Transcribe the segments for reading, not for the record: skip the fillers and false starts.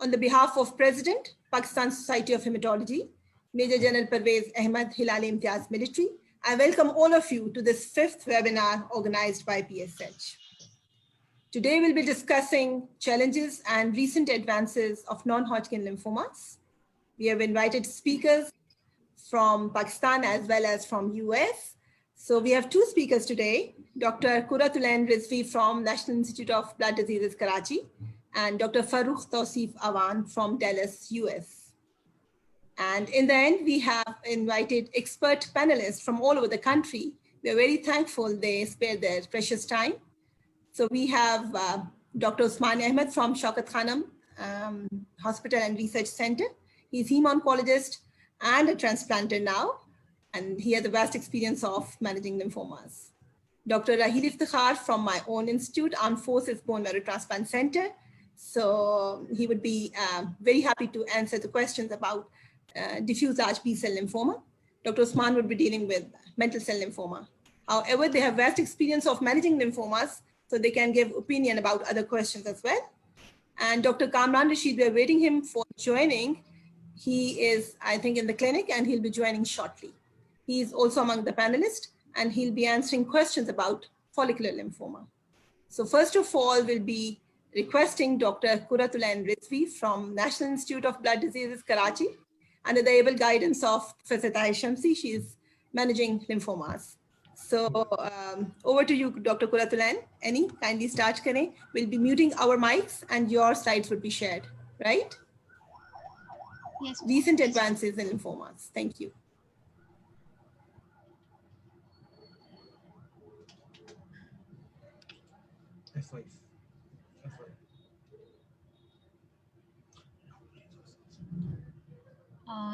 On the behalf of President, Pakistan Society of Haematology, Major General Parvez Ahmed Hilali Imtiaz Military, I welcome all of you to this 5th webinar organized by PSH. Today we'll be discussing challenges and recent advances of non-Hodgkin lymphomas. We have invited speakers from Pakistan as well as from US. So we have 2 speakers today, Dr. Qurat Rizvi from National Institute of Blood Diseases, Karachi, and Dr. Farrukh Touseef Awan from Dallas, US. And in the end, we have invited expert panelists from all over the country. We're very thankful they spared their precious time. So we have Dr. Usman Ahmed from Shaukat Khanum Hospital and Research Center. He's heme-oncologist and a transplanter now, and he has a vast experience of managing lymphomas. Dr. Raheel Iftikhar from my own institute, Armed Forces Bone Marrow Transplant Center. So he would be very happy to answer the questions about diffuse large B-cell lymphoma. Dr. Usman would be dealing with mantle cell lymphoma. However, they have vast experience of managing lymphomas, so they can give opinion about other questions as well. And Dr. Kamran, Rashid, we are waiting him for joining. He is, I think, in the clinic, and he'll be joining shortly. He is also among the panelists, and he'll be answering questions about follicular lymphoma. So first of all, we'll be requesting Dr. Qurat Rizvi from National Institute of Blood Diseases, Karachi, under the able guidance of Professor Tahir Shamsi. She is managing lymphomas. So over to you, Dr. Qurat. Any, kindly start kare. We'll be muting our mics and your slides would be shared, right? Yes. Recent advances in lymphomas. Thank you.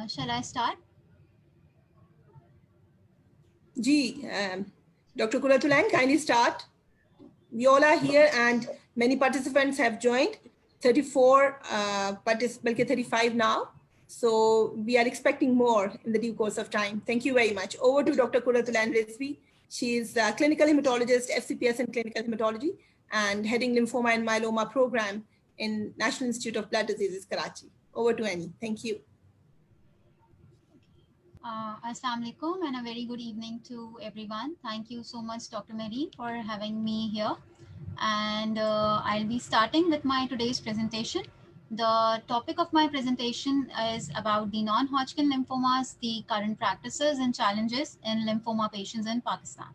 Shall I start? Dr. Qurat, kindly start. We all are here and many participants have joined, 34 participants, 35 now. So we are expecting more in the due course of time. Thank you very much. Over to Dr. Qurat Rizvi. She is a clinical hematologist, FCPS in clinical hematology, and heading lymphoma and myeloma program in National Institute of Blood Diseases, Karachi. Over to Annie. Thank you. Assalamu alaikum and a very good evening to everyone. Thank you so much, Dr. Mehreen, for having me here. And I'll be starting with my today's presentation. The topic of my presentation is about the non-Hodgkin lymphomas, the current practices and challenges in lymphoma patients in Pakistan.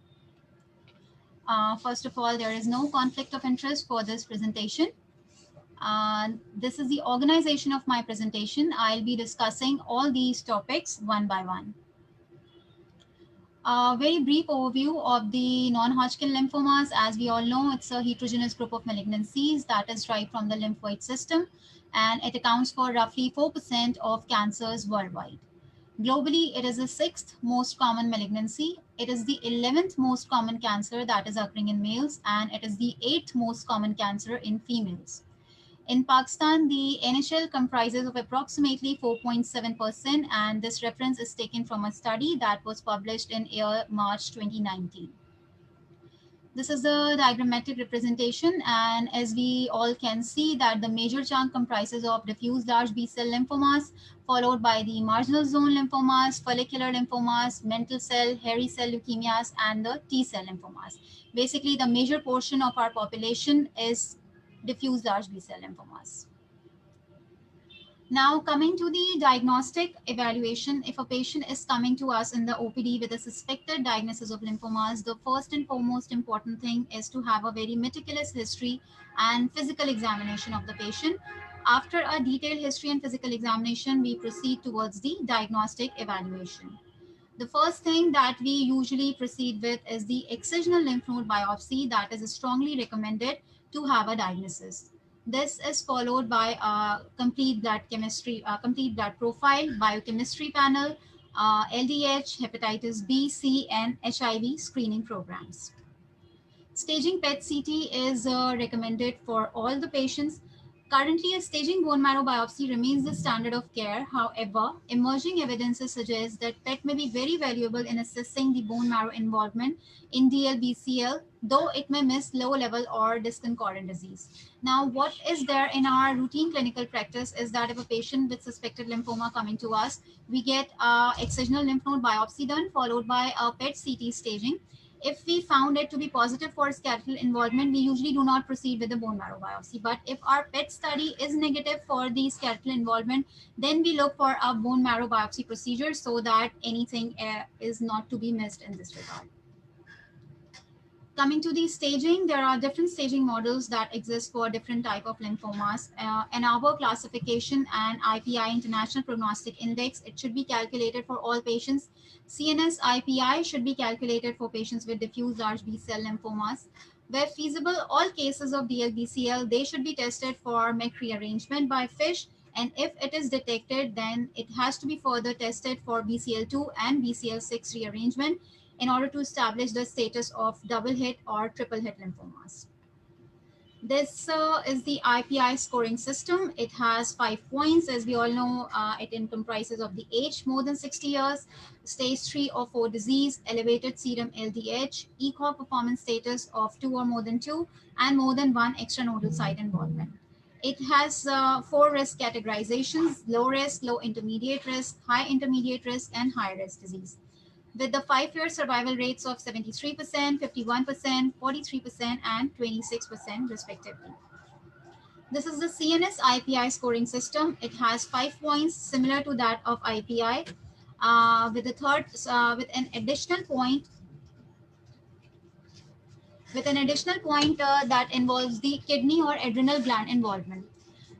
First of all, there is no conflict of interest for this presentation. This is the organization of my presentation. I'll be discussing all these topics one by one. A very brief overview of the non-Hodgkin lymphomas. As we all know, it's a heterogeneous group of malignancies that is derived from the lymphoid system, and it accounts for roughly 4% of cancers worldwide. Globally, it is the 6th most common malignancy. It is the 11th most common cancer that is occurring in males, and it is the 8th most common cancer in females. In Pakistan, the NHL comprises of approximately 4.7%, and this reference is taken from a study that was published in March 2019. This is the diagrammatic representation, and as we all can see that the major chunk comprises of diffuse large B-cell lymphomas, followed by the marginal zone lymphomas, follicular lymphomas, mantle cell, hairy cell leukemias, and the T-cell lymphomas. Basically, the major portion of our population is diffuse large B-cell lymphomas. Now coming to the diagnostic evaluation, if a patient is coming to us in the OPD with a suspected diagnosis of lymphomas, the first and foremost important thing is to have a very meticulous history and physical examination of the patient. After a detailed history and physical examination, we proceed towards the diagnostic evaluation. The first thing that we usually proceed with is the excisional lymph node biopsy that is strongly recommended to have a diagnosis. This is followed by a complete blood chemistry, complete blood profile, biochemistry panel, LDH, hepatitis B, C, and HIV screening programs. Staging PET-CT is recommended for all the patients. Currently, a staging bone marrow biopsy remains the standard of care. However, emerging evidences suggest that PET may be very valuable in assessing the bone marrow involvement in DLBCL, though it may miss low-level or discordant disease. Now, what is there in our routine clinical practice is that if a patient with suspected lymphoma coming to us, we get excisional lymph node biopsy done, followed by a PET CT staging. If we found it to be positive for skeletal involvement, we usually do not proceed with the bone marrow biopsy. But if our PET study is negative for the skeletal involvement, then we look for a bone marrow biopsy procedure so that anything is not to be missed in this regard. Coming to the staging, there are different staging models that exist for different type of lymphomas. In our classification and IPI International Prognostic Index, it should be calculated for all patients. CNS IPI should be calculated for patients with diffuse large B-cell lymphomas. Where feasible, all cases of DLBCL, they should be tested for MEC rearrangement by FISH. And if it is detected, then it has to be further tested for BCL2 and BCL6 rearrangement in order to establish the status of double hit or triple hit lymphomas. This is the IPI scoring system. It has 5 points. As we all know, it comprises of the age more than 60 years, stage 3 or 4 disease, elevated serum LDH, ECOG performance status of 2 or more than 2, and more than 1 extranodal site involvement. It has 4 risk categorizations: low risk, low intermediate risk, high intermediate risk, and high risk disease, with the 5-year survival rates of 73%, 51%, 43%, and 26% respectively. This is the CNS IPI scoring system. It has 5 points similar to that of IPI, with an additional point that involves the kidney or adrenal gland involvement.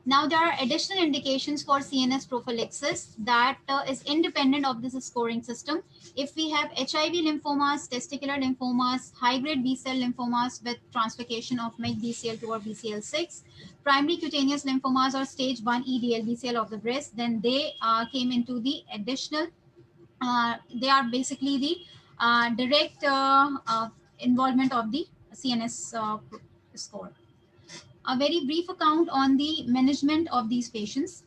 Now, there are additional indications for CNS prophylaxis that is independent of this scoring system. If we have HIV lymphomas, testicular lymphomas, high-grade B-cell lymphomas with translocation of MEC BCL2 or BCL6, primary cutaneous lymphomas or stage 1E DLBCL of the breast, then they came into the additional, they are basically the direct involvement of the CNS score. A very brief account on the management of these patients.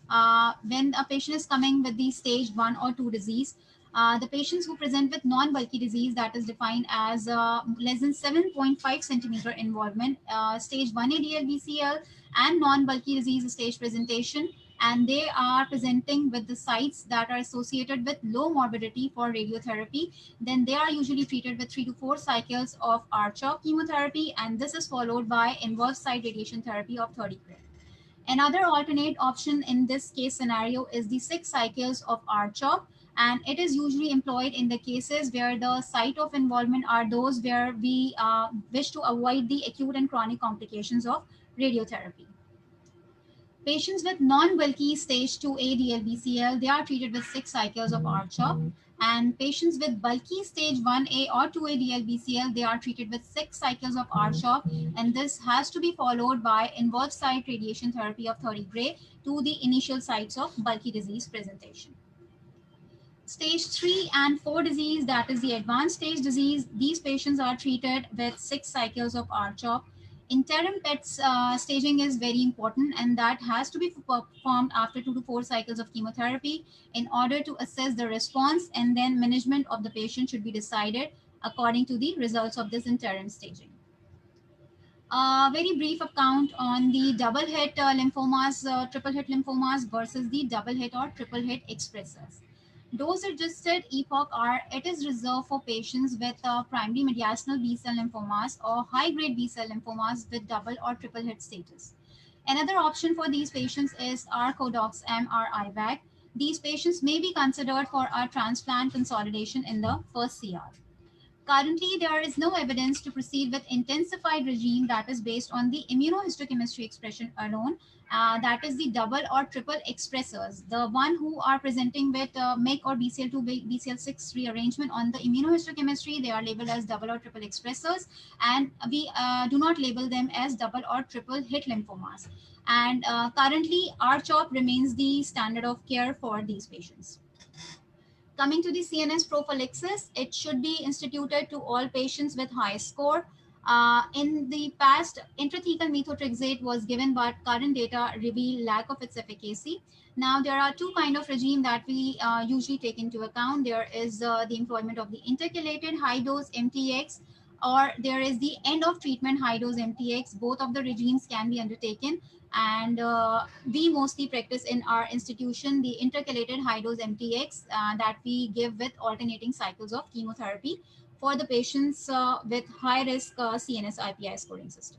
When a patient is coming with the stage 1 or 2 disease, the patients who present with non-bulky disease, that is defined as less than 7.5 centimeter involvement, stage 1A DLBCL, and non-bulky disease stage presentation, and they are presenting with the sites that are associated with low morbidity for radiotherapy, then they are usually treated with 3 to 4 cycles of R-CHOP chemotherapy, and this is followed by involved site radiation therapy of 30 gray. Another alternate option in this case scenario is the 6 cycles of R-CHOP, and it is usually employed in the cases where the site of involvement are those where we wish to avoid the acute and chronic complications of radiotherapy. Patients with non-bulky stage 2A DLBCL, they are treated with 6 cycles of R-CHOP. And patients with bulky stage 1A or 2A DLBCL, they are treated with 6 cycles of R-CHOP. And this has to be followed by involved site radiation therapy of 30 gray to the initial sites of bulky disease presentation. Stage 3 and 4 disease, that is the advanced stage disease, these patients are treated with 6 cycles of R-CHOP. Interim PET staging is very important, and that has to be performed after 2 to 4 cycles of chemotherapy in order to assess the response, and then management of the patient should be decided according to the results of this interim staging. Very brief account on the double hit lymphomas, triple hit lymphomas versus the double hit or triple hit expressors. Dose-adjusted EPOCH-R, it is reserved for patients with primary mediastinal B-cell lymphomas or high-grade B-cell lymphomas with double or triple hit status. Another option for these patients is R-CODOX-M or IVAC. These patients may be considered for a transplant consolidation in the first CR. Currently, there is no evidence to proceed with intensified regime that is based on the immunohistochemistry expression alone. That is the double or triple expressors. The one who are presenting with MEC or BCL2, BCL6 rearrangement on the immunohistochemistry, they are labeled as double or triple expressors, and we do not label them as double or triple hit lymphomas. And currently, R-CHOP remains the standard of care for these patients. Coming to the CNS prophylaxis, it should be instituted to all patients with high score. In the past, intrathecal methotrexate was given, but current data reveal lack of its efficacy. Now, there are two kinds of regime that we usually take into account. There is the employment of the intercalated high-dose MTX, or there is the end of treatment high-dose MTX. Both of the regimes can be undertaken, and we mostly practice in our institution the intercalated high-dose MTX that we give with alternating cycles of chemotherapy for the patients with high-risk CNS Ipi scoring system.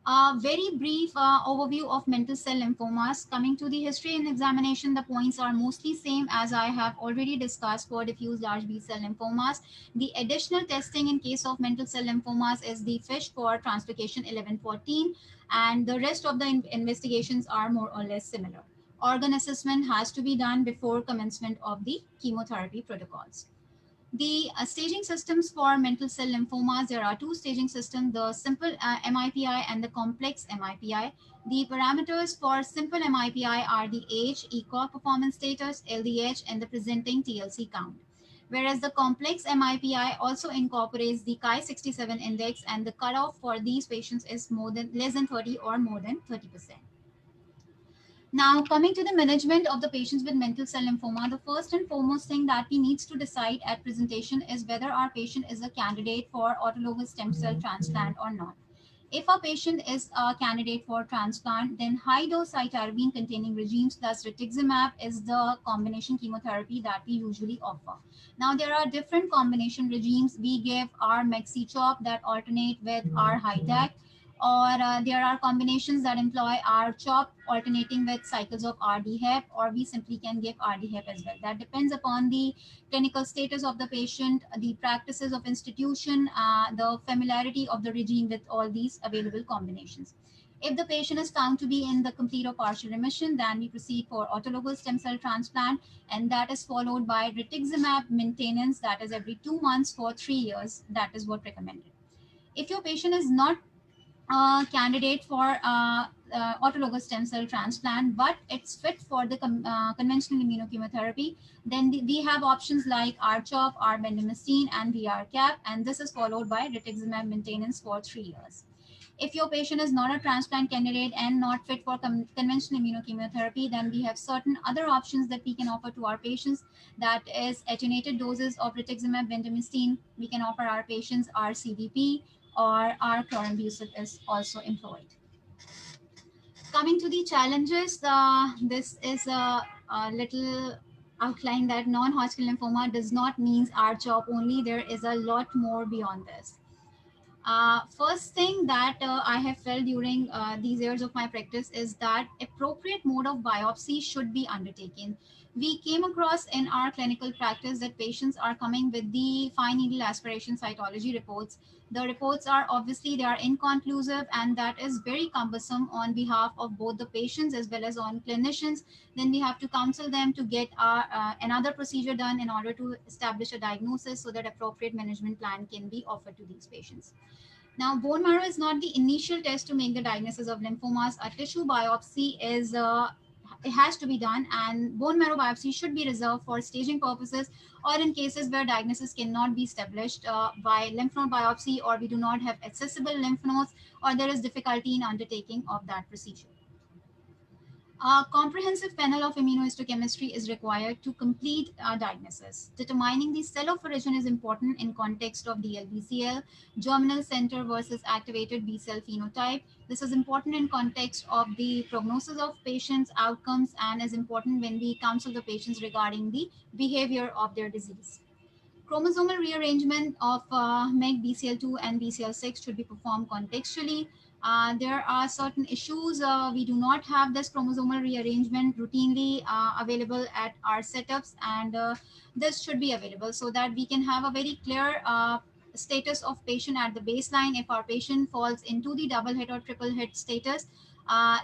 A very brief overview of mantle cell lymphomas. Coming to the history and examination, the points are mostly same as I have already discussed for diffuse large B-cell lymphomas. The additional testing in case of mantle cell lymphomas is the FISH for translocation 1114, and the rest of the investigations are more or less similar. Organ assessment has to be done before commencement of the chemotherapy protocols. The staging systems for mantle cell lymphomas, there are two staging systems, the simple MIPI and the complex MIPI. The parameters for simple MIPI are the age, ECOG performance status, LDH, and the presenting TLC count. Whereas the complex MIPI also incorporates the Chi-67 index, and the cutoff for these patients is less than 30 or more than 30%. Now, coming to the management of the patients with mantle cell lymphoma, the first and foremost thing that we need to decide at presentation is whether our patient is a candidate for autologous stem cell transplant or not. If a patient is a candidate for transplant, then high-dose cytarabine containing regimes plus rituximab is the combination chemotherapy that we usually offer. Now, there are different combination regimes. We give our MEXI-CHOP that alternate with our HITAC, or there are combinations that employ our CHOP alternating with cycles of RD-HEP, or we simply can give RD-HEP as well. That depends upon the clinical status of the patient, the practices of institution, the familiarity of the regime with all these available combinations. If the patient is found to be in the complete or partial remission, then we proceed for autologous stem cell transplant, and that is followed by rituximab maintenance, that is every 2 months for 3 years. That is what recommended. If your patient is not candidate for autologous stem cell transplant, but it's fit for the conventional immunochemotherapy, then we have options like R-CHOP, R-bendamustine, and VR-CAP, and this is followed by rituximab maintenance for 3 years. If your patient is not a transplant candidate and not fit for conventional immunochemotherapy, then we have certain other options that we can offer to our patients. That is attenuated doses of rituximab bendamustine. We can offer our patients our CDP, or our chlorambucil is also employed. Coming to the challenges, this is a little outline that non-Hodgkin lymphoma does not mean R-CHOP only. There is a lot more beyond this. First thing that I have felt during these years of my practice is that appropriate mode of biopsy should be undertaken. We came across in our clinical practice that patients are coming with the fine needle aspiration cytology reports. The reports are obviously, they are inconclusive, and that is very cumbersome on behalf of both the patients as well as on clinicians. Then we have to counsel them to get another procedure done in order to establish a diagnosis so that appropriate management plan can be offered to these patients. Now, bone marrow is not the initial test to make the diagnosis of lymphomas. A tissue biopsy is it has to be done, and bone marrow biopsy should be reserved for staging purposes, or in cases where diagnosis cannot be established by lymph node biopsy, or we do not have accessible lymph nodes, or there is difficulty in undertaking of that procedure. A comprehensive panel of immunohistochemistry is required to complete diagnosis. Determining the cell of origin is important in context of DLBCL, germinal center versus activated B-cell phenotype. This is important in context of the prognosis of patients' outcomes, and is important when we counsel the patients regarding the behavior of their disease. Chromosomal rearrangement of MEG, BCL2, and BCL6 should be performed contextually. There are certain issues. We do not have this chromosomal rearrangement routinely available at our setups, and this should be available so that we can have a very clear status of patient at the baseline. If our patient falls into the double hit or triple hit status,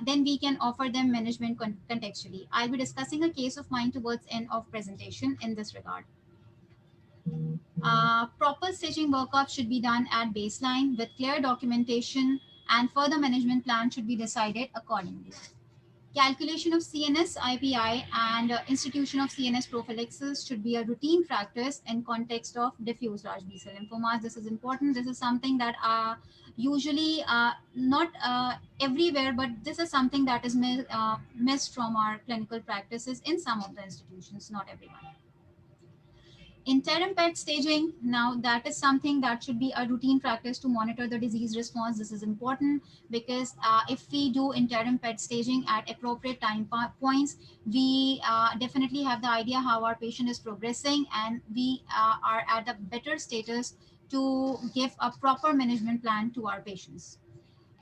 then we can offer them management contextually. I'll be discussing a case of mine towards end of presentation in this regard. Proper staging workup should be done at baseline with clear documentation, and further management plan should be decided accordingly. Calculation of CNS IPI and institution of CNS prophylaxis should be a routine practice in context of diffuse large B-cell lymphomas. This is important. This is something that usually not everywhere, but this is something that is missed from our clinical practices in some of the institutions, not everyone. Interim PET staging, now that is something that should be a routine practice to monitor the disease response. This is important because if we do interim PET staging at appropriate time points, we definitely have the idea how our patient is progressing, and we are at a better status to give a proper management plan to our patients.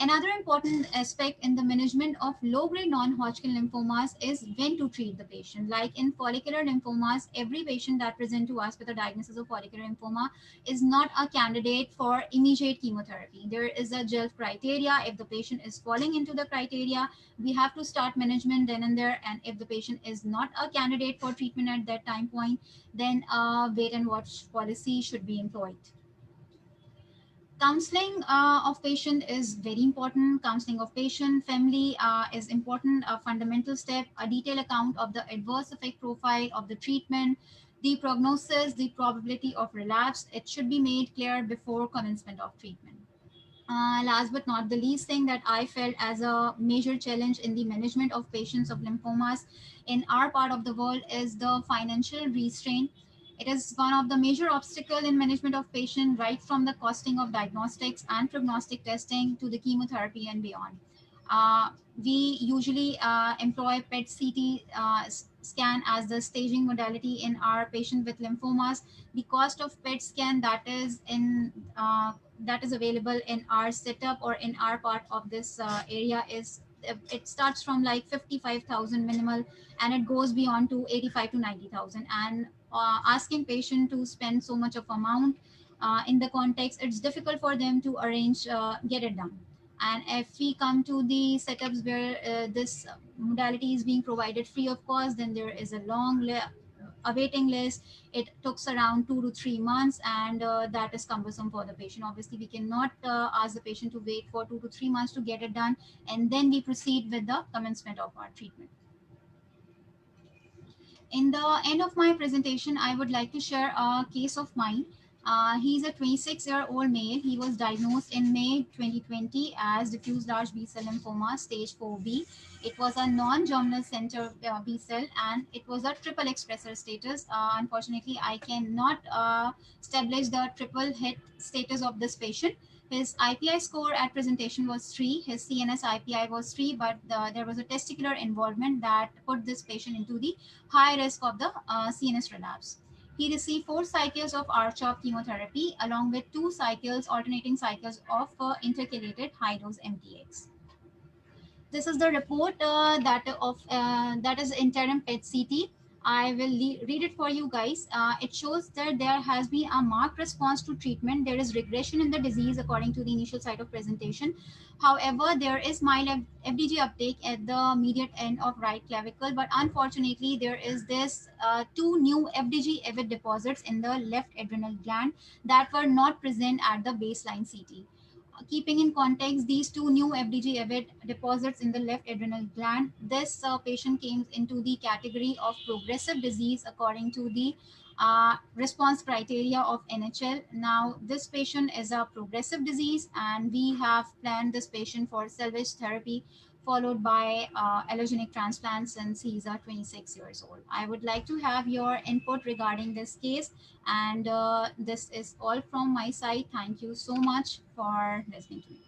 Another important aspect in the management of low-grade non-Hodgkin lymphomas is when to treat the patient. Like in follicular lymphomas, every patient that presents to us with a diagnosis of follicular lymphoma is not a candidate for immediate chemotherapy. There is a GELF criteria. If the patient is falling into the criteria, we have to start management then and there. And if the patient is not a candidate for treatment at that time point, then a wait and watch policy should be employed. Counseling of patient is very important. Counseling of patient, family is important, a fundamental step, a detailed account of the adverse effect profile of the treatment, the prognosis, the probability of relapse. It should be made clear before commencement of treatment. Last but not the least thing that I felt as a major challenge in the management of patients of lymphomas in our part of the world is the financial restraint. It is one of the major obstacles in management of patient, right from the costing of diagnostics and prognostic testing to the chemotherapy and beyond. We usually employ PET-CT scan as the staging modality in our patient with lymphomas. The cost of PET scan that is available in our setup or in our part of this area is, it starts from like 55,000 minimal and it goes beyond to 85 to 90,000. And asking patient to spend so much of amount in the context, it's difficult for them to arrange, get it done. And if we come to the setups where this modality is being provided free of cost, then there is a long a waiting list. It took around 2 to 3 months, and that is cumbersome for the patient. Obviously, we cannot ask the patient to wait for 2 to 3 months to get it done, and then we proceed with the commencement of our treatment. In the end of my presentation, I would like to share a case of mine. He's a 26-year-old male. He was diagnosed in May 2020 as diffuse large B-cell lymphoma stage 4B. It was a non-germinal center B-cell, and it was a triple expressor status. Unfortunately, I cannot establish the triple hit status of this patient. His IPI score at presentation was 3. His CNS IPI was 3, but there was a testicular involvement that put this patient into the high risk of the CNS relapse. He received 4 cycles of R-CHOP chemotherapy along with 2 cycles, alternating cycles of intercalated high-dose MTX. This is the report that is interim PET-CT. I will read it for you guys. It shows that there has been a marked response to treatment. There is regression in the disease according to the initial site of presentation. However, there is mild FDG uptake at the mediate end of right clavicle, but unfortunately, there is this 2 new FDG avid deposits in the left adrenal gland that were not present at the baseline CT. Keeping in context these 2 new FDG avid deposits in the left adrenal gland, this patient came into the category of progressive disease according to the response criteria of NHL. Now, this patient is a progressive disease, and we have planned this patient for salvage therapy followed by allogenic transplant since he's 26 years old. I would like to have your input regarding this case, and this is all from my side. Thank you so much for listening to me.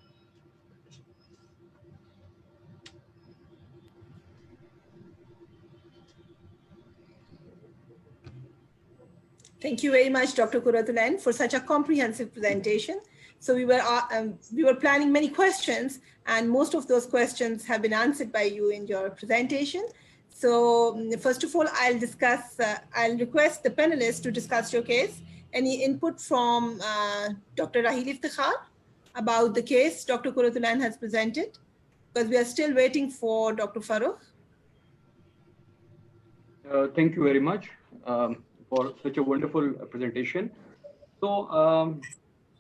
Thank you very much, Dr. Qurat, for such a comprehensive presentation. So we were planning many questions, and most of those questions have been answered by you in your presentation. So first of all, I'll request the panelists to discuss your case. Any input from Dr. Raheel Iftikhar about the case Dr. Qurat has presented? Because we are still waiting for Dr. Farrukh. Thank you very much for such a wonderful presentation. So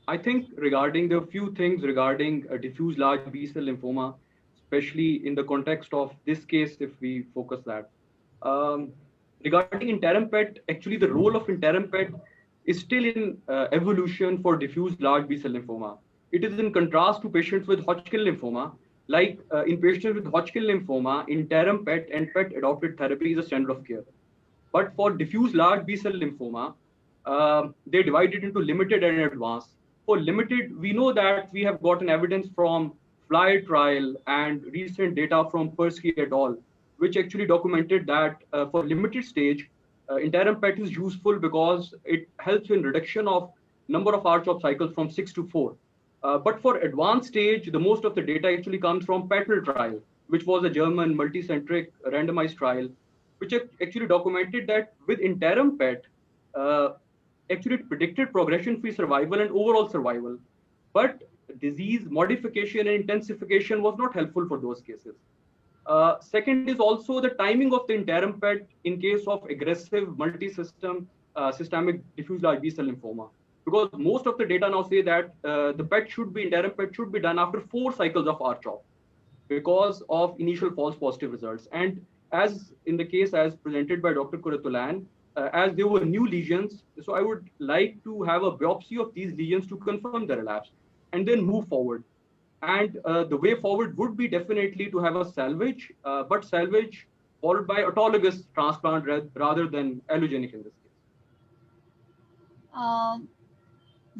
I think regarding the few things regarding diffuse large B-cell lymphoma, especially in the context of this case, if we focus that. Regarding interim PET, actually the role of interim PET is still in evolution for diffuse large B-cell lymphoma. It is in contrast to patients with Hodgkin lymphoma. Like in patients with Hodgkin lymphoma, interim PET and PET-adopted therapy is a standard of care. But for diffuse large B-cell lymphoma, they divide it into limited and advanced. For limited, we know that we have gotten evidence from FLY trial and recent data from Persky et al., which actually documented that for limited stage, interim PET is useful because it helps in reduction of number of R-CHOP cycles from 6 to 4. But for advanced stage, the most of the data actually comes from PETL trial, which was a German multicentric randomized trial, which actually documented that with interim PET, actually it predicted progression-free survival and overall survival. But disease modification and intensification was not helpful for those cases. Second is also the timing of the interim PET in case of aggressive multi-system systemic diffuse large B-cell lymphoma. Because most of the data now say that the interim PET should be done after 4 cycles of R-CHOP because of initial false positive results. And as in the case as presented by Dr. Qurat, as there were new lesions, so I would like to have a biopsy of these lesions to confirm the relapse and then move forward. And the way forward would be definitely to have a salvage, but salvage followed by autologous transplant rather than allogenic in this case.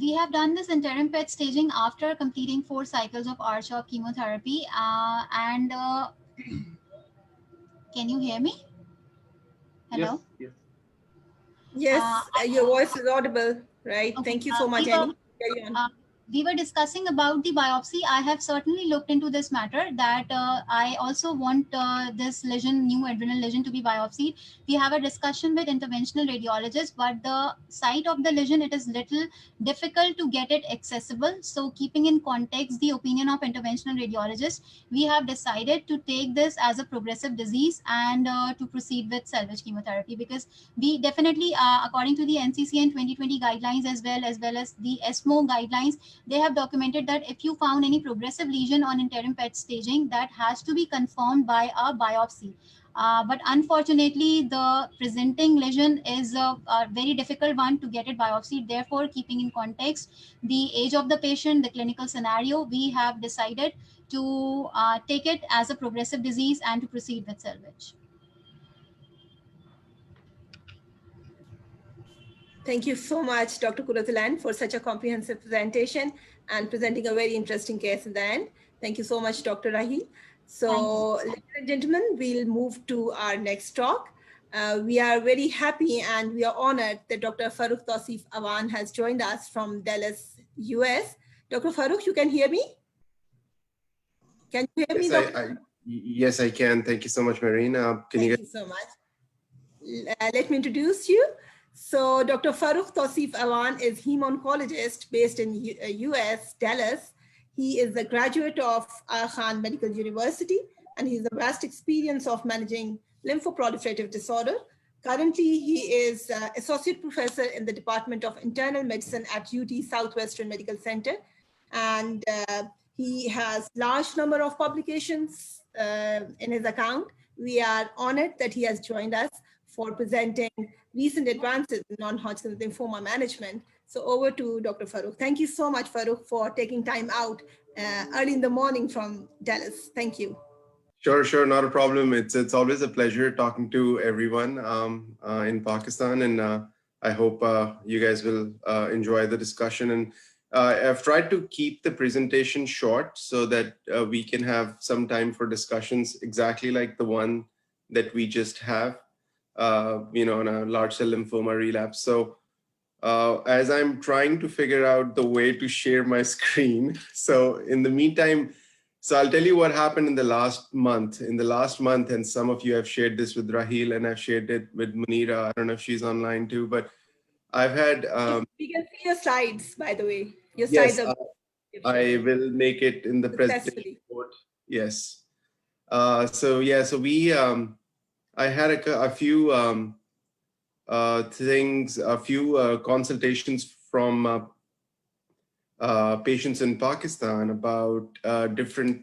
We have done this interim PET staging after completing 4 cycles of R-CHOP chemotherapy. Can you hear me? Hello? Yes. Yes, your voice is audible, right? Okay. Thank you so much, Annie. Carry on. We were discussing about the biopsy. I have certainly looked into this matter that I also want this lesion, new adrenal lesion, to be biopsied. We have a discussion with interventional radiologists, but the site of the lesion, it is little difficult to get it accessible. So keeping in context the opinion of interventional radiologists, we have decided to take this as a progressive disease and to proceed with salvage chemotherapy, because we definitely, according to the NCCN 2020 guidelines as well as the ESMO guidelines, they have documented that if you found any progressive lesion on interim PET staging, that has to be confirmed by a biopsy. But unfortunately, the presenting lesion is a very difficult one to get it biopsied. Therefore, keeping in context the age of the patient, the clinical scenario, we have decided to take it as a progressive disease and to proceed with salvage. Thank you so much, Dr. Qurat, for such a comprehensive presentation and presenting a very interesting case in the end. Thank you so much, Dr. Raheel. So, ladies and gentlemen, we'll move to our next talk. We are very happy and we are honored that Dr. Farrukh Touseef Awan has joined us from Dallas, US. Dr. Farrukh, you can hear me? Can you hear me, Doctor? Yes, I can. Thank you so much, Mehreen. Thank you so much. Let me introduce you. So Dr. Farrukh Touseef Awan is heme-oncologist based in US, Dallas. He is a graduate of Khan Medical University, and he has a vast experience of managing lymphoproliferative disorder. Currently, he is associate professor in the Department of Internal Medicine at UT Southwestern Medical Center. And he has large number of publications in his account. We are honored that he has joined us for presenting recent advances in non-Hodgkin lymphoma management. So over to Dr. Farrukh. Thank you so much, Farrukh, for taking time out early in the morning from Dallas. Thank you. Sure, not a problem. It's always a pleasure talking to everyone in Pakistan, and I hope you guys will enjoy the discussion. And I've tried to keep the presentation short so that we can have some time for discussions exactly like the one that we just have. On a large cell lymphoma relapse. So as I'm trying to figure out the way to share my screen, so in the meantime, so I'll tell you what happened in the last month. In the last month, and some of you have shared this with Raheel, and I've shared it with Munira. I don't know if she's online too, but I've had... we can see your slides, by the way. Your yes, slides are... I will make it in the presentation board. Yes. So we... I had a few consultations from patients in Pakistan about different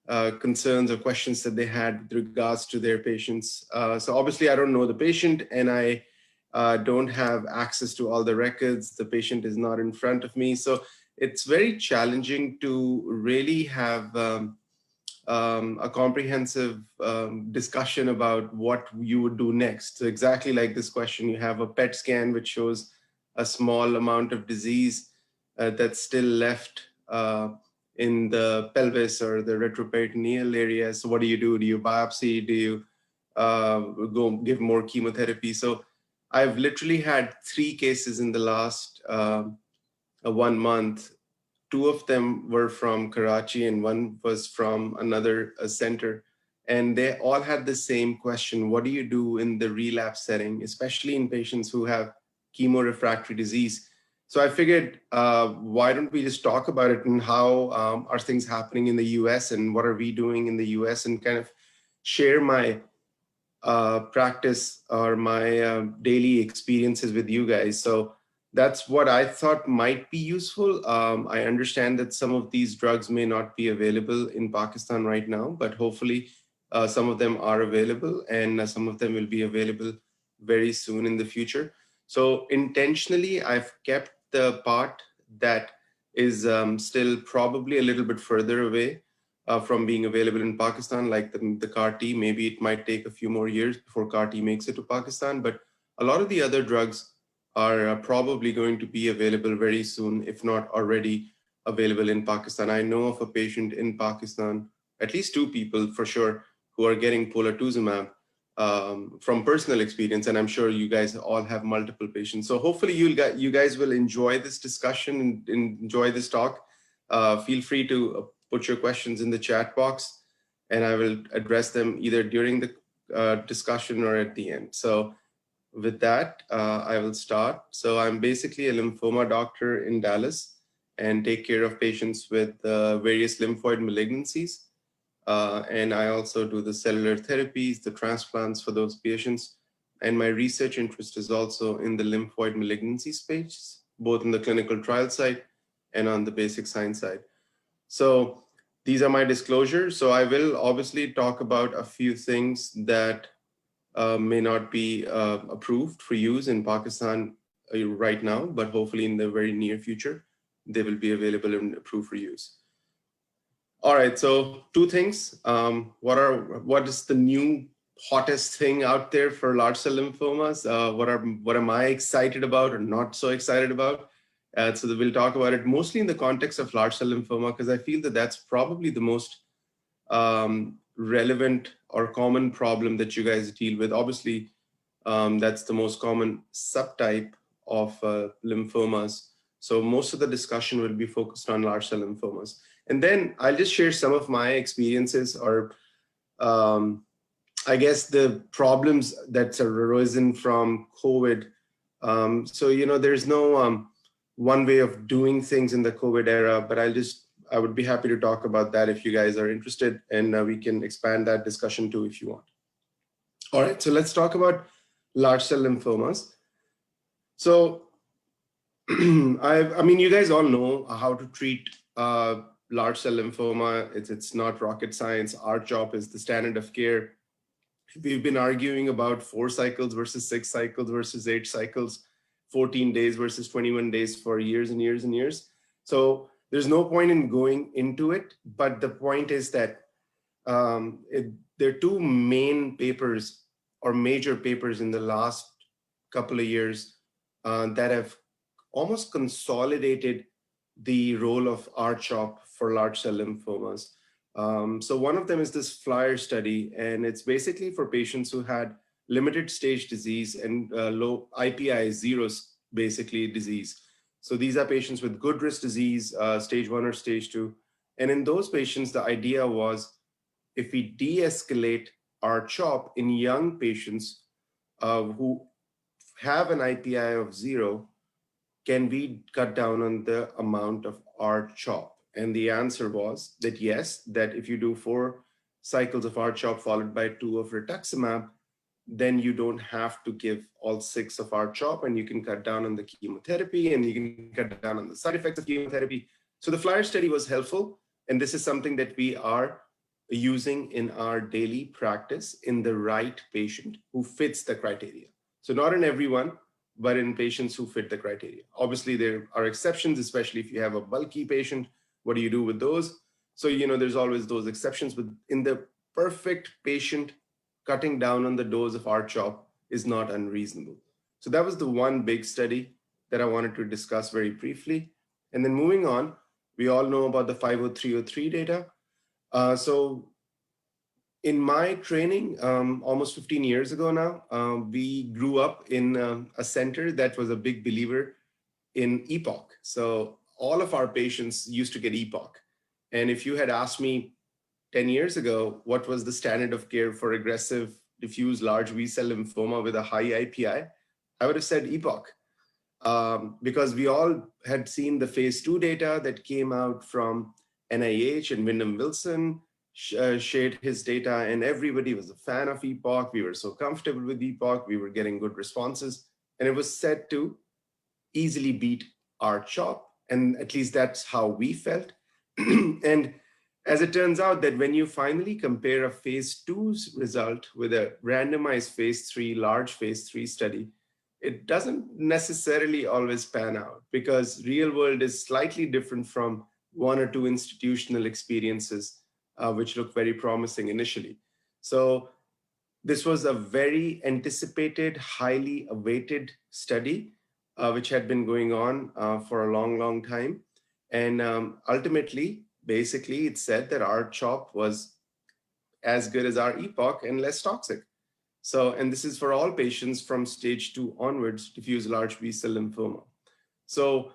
concerns or questions that they had with regards to their patients. So obviously I don't know the patient, and I don't have access to all the records. The patient is not in front of me. So it's very challenging to really have a comprehensive discussion about what you would do next. So exactly like this question, you have a PET scan which shows a small amount of disease that's still left in the pelvis or the retroperitoneal area. So what do? Do you biopsy? Do you go give more chemotherapy? So I've literally had 3 cases in the last 1 month. 2 of them were from Karachi and 1 was from another center. And they all had the same question: what do you do in the relapse setting, especially in patients who have chemo-refractory disease? So I figured, why don't we just talk about it, and how are things happening in the US, and what are we doing in the US, and kind of share my practice or my daily experiences with you guys. So that's what I thought might be useful. I understand that some of these drugs may not be available in Pakistan right now, but hopefully some of them are available, and some of them will be available very soon in the future. So intentionally, I've kept the part that is still probably a little bit further away from being available in Pakistan, like the CAR-T. Maybe it might take a few more years before CAR-T makes it to Pakistan, but a lot of the other drugs are probably going to be available very soon, if not already available in Pakistan. I know of a patient in Pakistan, at least 2 people for sure, who are getting polatuzumab from personal experience, and I'm sure you guys all have multiple patients. So hopefully you guys will enjoy this discussion and enjoy this talk. Feel free to put your questions in the chat box, and I will address them either during the discussion or at the end. So with that, I will start. So I'm basically a lymphoma doctor in Dallas and take care of patients with various lymphoid malignancies. And I also do the cellular therapies, the transplants for those patients. And my research interest is also in the lymphoid malignancy space, both in the clinical trial side and on the basic science side. So these are my disclosures. So I will obviously talk about a few things that may not be approved for use in Pakistan right now, but hopefully in the very near future, they will be available and approved for use. All right, so 2 things. What is the new hottest thing out there for large cell lymphomas? What am I excited about or not so excited about? So we'll talk about it mostly in the context of large cell lymphoma, because I feel that that's probably the most relevant or common problem that you guys deal with. Obviously, that's the most common subtype of lymphomas. So most of the discussion will be focused on large cell lymphomas. And then I'll just share some of my experiences, or I guess the problems that's arisen from COVID. So, you know, there's no one way of doing things in the COVID era, but I would be happy to talk about that if you guys are interested, and we can expand that discussion too if you want. All right, so let's talk about large cell lymphomas. So, I mean, you guys all know how to treat large cell lymphoma. It's not rocket science. R-CHOP is the standard of care. We've been arguing about 4 cycles versus 6 cycles versus 8 cycles, 14 days versus 21 days for years and years and years. So there's no point in going into it, but the point is that there are 2 main papers or major papers in the last couple of years that have almost consolidated the role of R-CHOP for large cell lymphomas. So one of them is this FLIER study, and it's basically for patients who had limited stage disease and low IPI 0 basically disease. So these are patients with good risk disease, stage 1 or stage 2. And in those patients, the idea was, if we de-escalate R-CHOP in young patients who have an IPI of 0, can we cut down on the amount of R-CHOP? And the answer was that yes, that if you do 4 cycles of R-CHOP followed by 2 of rituximab, then you don't have to give all 6 of R-CHOP, and you can cut down on the chemotherapy, and you can cut down on the side effects of chemotherapy. So the FLIER study was helpful, and this is something that we are using in our daily practice in the right patient who fits the criteria. So not in everyone, but in patients who fit the criteria. Obviously, there are exceptions, especially if you have a bulky patient. What do you do with those? So, there's always those exceptions, but in the perfect patient, cutting down on the dose of R-CHOP is not unreasonable. So that was the one big study that I wanted to discuss very briefly. And then moving on, we all know about the 50303 data. So in my training, almost 15 years ago now, we grew up in a center that was a big believer in EPOC. So all of our patients used to get EPOC. And if you had asked me 10 years ago, what was the standard of care for aggressive diffuse large B-cell lymphoma with a high IPI, I would have said EPOC. Because we all had seen the phase 2 data that came out from NIH, and Wyndham Wilson shared his data, and everybody was a fan of EPOC. We were so comfortable with EPOC. We were getting good responses, and it was said to easily beat R-CHOP, and at least that's how we felt. And as it turns out that when you finally compare a phase 2 result with a randomized phase 3, large phase 3 study, it doesn't necessarily always pan out, because real world is slightly different from one or two institutional experiences, which look very promising initially. So this was a very anticipated, highly awaited study, which had been going on for a long, long time. And ultimately, basically, it said that R-CHOP was as good as our EPOC and less toxic. So, and this is for all patients from stage 2 onwards, diffuse large B-cell lymphoma. So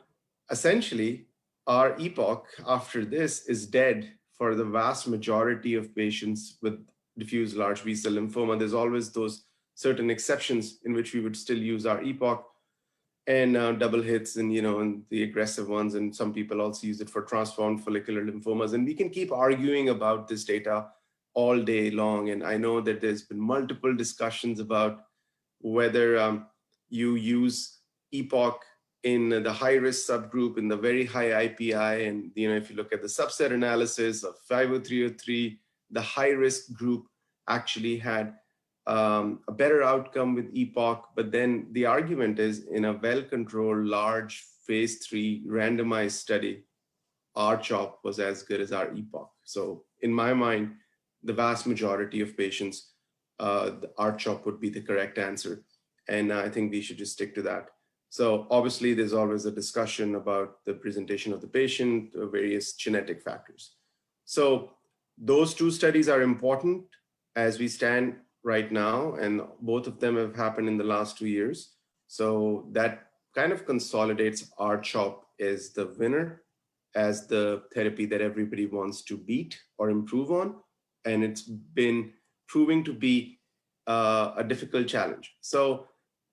essentially, our EPOC after this is dead for the vast majority of patients with diffuse large B-cell lymphoma. There's always those certain exceptions in which we would still use our EPOC, and double hits, and and the aggressive ones, and some people also use it for transformed follicular lymphomas. And we can keep arguing about this data all day long. And I know that there's been multiple discussions about whether you use EPOC in the high-risk subgroup, in the very high IPI. And if you look at the subset analysis of 50303, the high-risk group actually had a better outcome with EPOC. But then the argument is, in a well-controlled, large phase 3 randomized study, R-CHOP was as good as our EPOC. So in my mind, the vast majority of patients, the R-CHOP would be the correct answer. And I think we should just stick to that. So obviously, there's always a discussion about the presentation of the patient, various genetic factors. So those two studies are important as we stand right now, and both of them have happened in the last 2 years. So that kind of consolidates R-CHOP as the winner, as the therapy that everybody wants to beat or improve on. And it's been proving to be a difficult challenge. So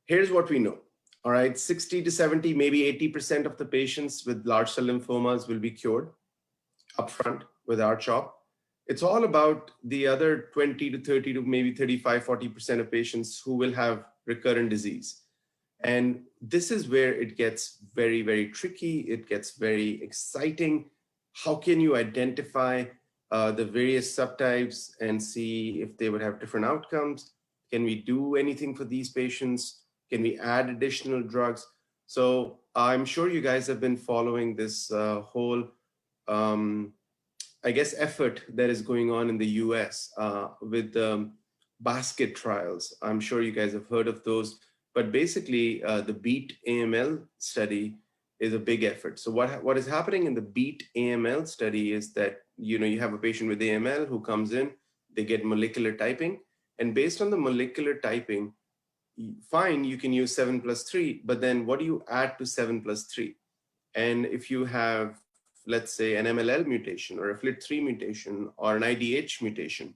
here's what we know. All right, 60 to 70, maybe 80% of the patients with large cell lymphomas will be cured upfront with R-CHOP. It's all about the other 20 to 30 to maybe 35, 40% of patients who will have recurrent disease. And this is where it gets very, very tricky. It gets very exciting. How can you identify the various subtypes and see if they would have different outcomes? Can we do anything for these patients? Can we add additional drugs? So I'm sure you guys have been following this whole, I guess, effort that is going on in the US with basket trials. I'm sure you guys have heard of those. But basically, the BEAT AML study is a big effort. So what is happening in the BEAT AML study is that you have a patient with AML who comes in, they get molecular typing, and based on the molecular typing, fine, you can use 7+3, but then what do you add to 7+3? And if you have, let's say, an MLL mutation or a FLT3 mutation or an IDH mutation,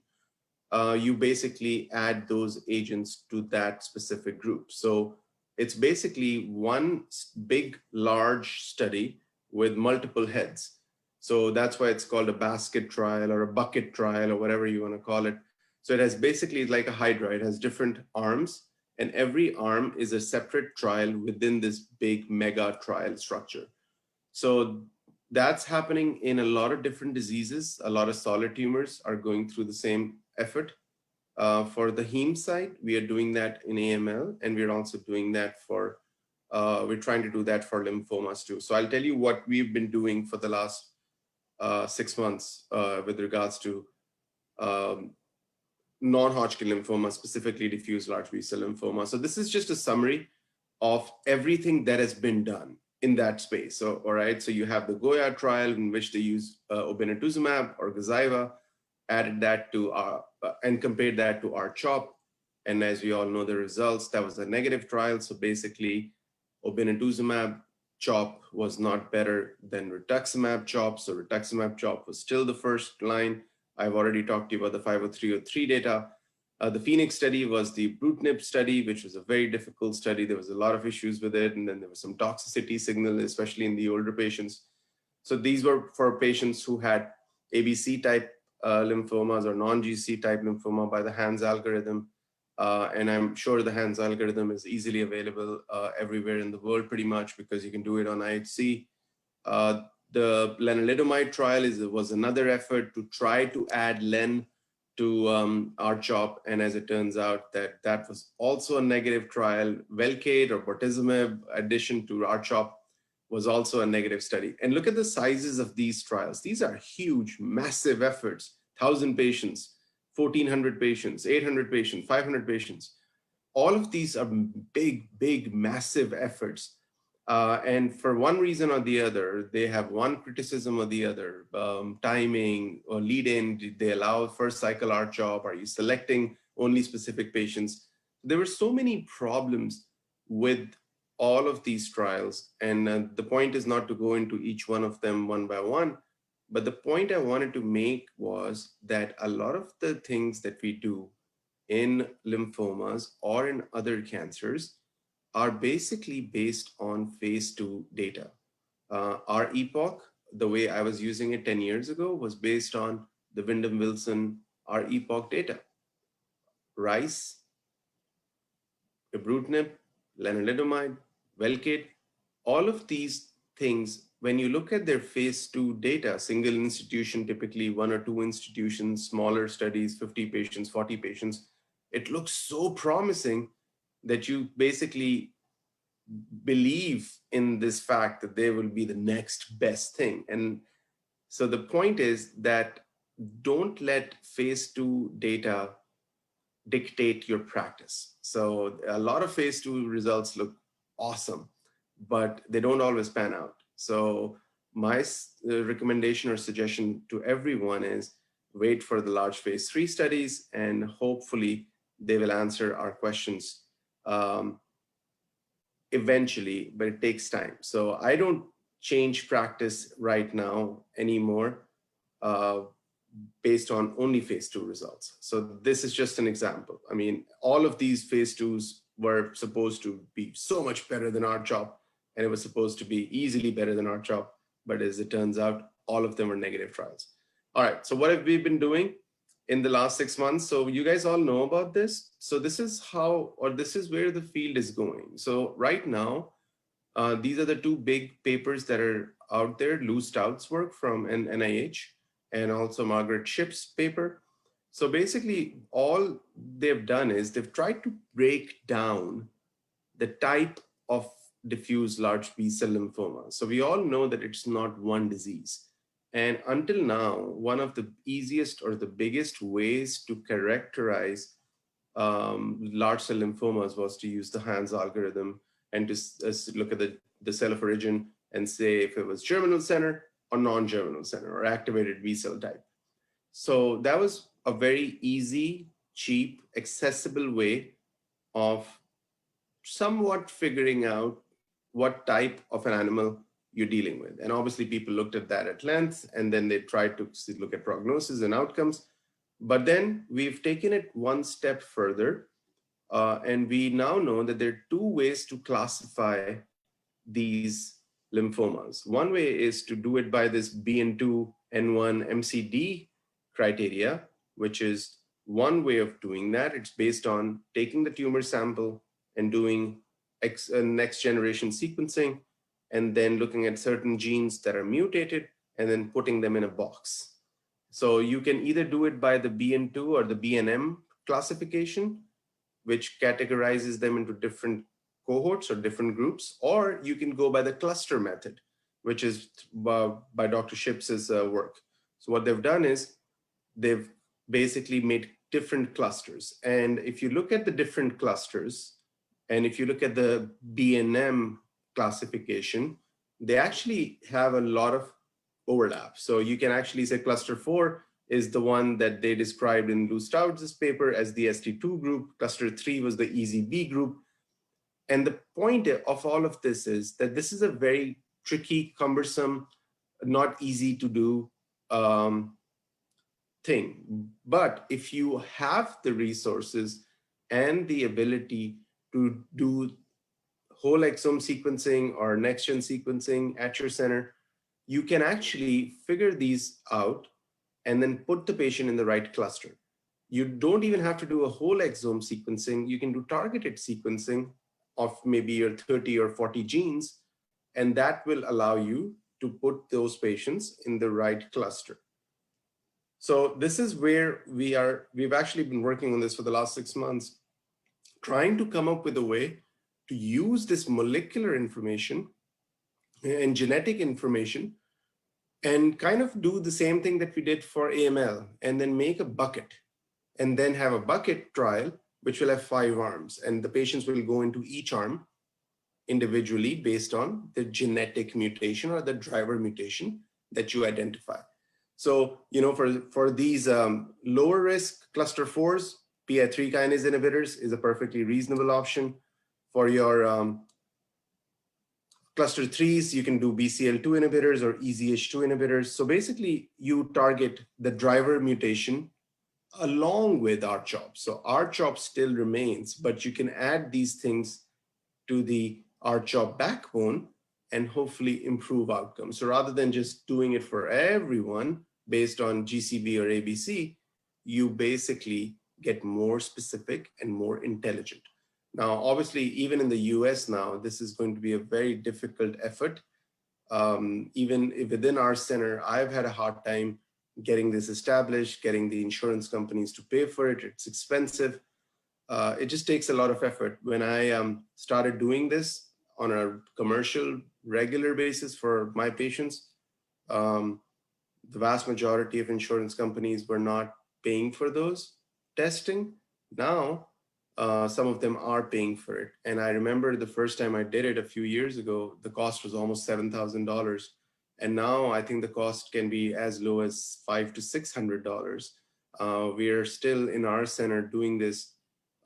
you basically add those agents to that specific group. So it's basically one big, large study with multiple heads. So that's why it's called a basket trial or a bucket trial or whatever you want to call it. So it has basically like a hydra. It has different arms, and every arm is a separate trial within this big mega trial structure. So that's happening in a lot of different diseases. A lot of solid tumors are going through the same effort. For the heme side, we are doing that in AML, and we're also doing that for, we're trying to do that for lymphomas too. So I'll tell you what we've been doing for the last 6 months with regards to non-Hodgkin lymphoma, specifically diffuse large B-cell lymphoma. So this is just a summary of everything that has been done in that space. So, all right, so you have the Goya trial in which they use obinutuzumab or Gazyva, added that to and compared that to R-CHOP. And as we all know the results, that was a negative trial. So basically, obinutuzumab CHOP was not better than rituximab CHOP. So rituximab CHOP was still the first line. I've already talked to you about the 50303 data. The Phoenix study was the ibrutinib study, which was a very difficult study. There was a lot of issues with it. And then there was some toxicity signal, especially in the older patients. So these were for patients who had ABC type lymphomas or non-GC type lymphoma by the Hans algorithm. And I'm sure the Hans algorithm is easily available everywhere in the world pretty much, because you can do it on IHC. The lenalidomide trial was another effort to try to add len to R-CHOP, and as it turns out that was also a negative trial. Velcade or bortezomib addition to R-CHOP was also a negative study. And look at the sizes of these trials. These are huge, massive efforts, 1,000 patients, 1,400 patients, 800 patients, 500 patients. All of these are big, massive efforts. And for one reason or the other, they have one criticism or the other, timing or lead-in. Did they allow first cycle R-CHOP? Are you selecting only specific patients? There were so many problems with all of these trials. And the point is not to go into each one of them one by one, but the point I wanted to make was that a lot of the things that we do in lymphomas or in other cancers are basically based on phase 2 data. Our epoch, the way I was using it 10 years ago, was based on the Wyndham-Wilson our epoch data. Rice, ibrutinib, lenalidomide, Velcade, all of these things, when you look at their phase 2 data, single institution, typically 1 or 2 institutions, smaller studies, 50 patients, 40 patients, it looks so promising that you basically believe in this fact that they will be the next best thing. And so the point is that don't let phase 2 data dictate your practice. So a lot of phase 2 results look awesome, but they don't always pan out. So my recommendation or suggestion to everyone is wait for the large phase 3 studies, and hopefully they will answer our questions eventually, but it takes time. So I don't change practice right now anymore based on only phase 2 results. So this is just an example. I mean, all of these phase 2s were supposed to be so much better than R-CHOP, and it was supposed to be easily better than R-CHOP, but as it turns out, all of them were negative trials. All right, so what have we been doing in the last 6 months? So you guys all know about this. So this is how, or this is where the field is going. So right now, these are the 2 big papers that are out there, Lou Stout's work from NIH and also Margaret Shipp's paper. So basically all they've done is they've tried to break down the type of diffuse large B-cell lymphoma. So we all know that it's not one disease. And until now, one of the easiest or the biggest ways to characterize large cell lymphomas was to use the Hans algorithm and to look at the cell of origin and say if it was germinal center or non-germinal center or activated B-cell type. So that was a very easy, cheap, accessible way of somewhat figuring out what type of an animal you're dealing with. And obviously people looked at that at length, and then they tried to look at prognosis and outcomes. But then we've taken it one step further, and we now know that there are 2 ways to classify these lymphomas. One way is to do it by this BN2 N1 MCD criteria, which is one way of doing that. It's based on taking the tumor sample and doing next generation sequencing and then looking at certain genes that are mutated and then putting them in a box. So you can either do it by the BN2 or the BNM classification, which categorizes them into different cohorts or different groups, or you can go by the cluster method, which is by Dr. Ships's work. So what they've done is they've basically made different clusters. And if you look at the different clusters, and if you look at the BNM classification, they actually have a lot of overlap. So you can actually say cluster 4 is the one that they described in Lou Stoutz's paper as the ST2 group. Cluster 3 was the EZB group. And the point of all of this is that this is a very tricky, cumbersome, not easy to do thing. But if you have the resources and the ability to do whole exome sequencing or next-gen sequencing at your center, you can actually figure these out and then put the patient in the right cluster. You don't even have to do a whole exome sequencing. You can do targeted sequencing of maybe your 30 or 40 genes, and that will allow you to put those patients in the right cluster. So this is where we've actually been working on this for the last 6 months, trying to come up with a way to use this molecular information and genetic information and kind of do the same thing that we did for AML, and then make a bucket, and then have a bucket trial, which will have 5 arms, and the patients will go into each arm individually based on the genetic mutation or the driver mutation that you identify. So, you know, for these lower risk cluster 4s, PI3 kinase inhibitors is a perfectly reasonable option. For your cluster 3s, you can do BCL2 inhibitors or EZH2 inhibitors. So basically, you target the driver mutation along with RCHOP. So RCHOP still remains, but you can add these things to the RCHOP backbone and hopefully improve outcomes. So rather than just doing it for everyone based on GCB or ABC, you basically get more specific and more intelligent. Now, obviously, even in the US now, this is going to be a very difficult effort. Even within our center, I've had a hard time getting this established, getting the insurance companies to pay for it. It's expensive. It just takes a lot of effort. When I started doing this on a commercial, regular basis for my patients, the vast majority of insurance companies were not paying for those testing. Now, some of them are paying for it. And I remember the first time I did it a few years ago, the cost was almost $7,000. And now I think the cost can be as low as $500 to $600. We are still in our center doing this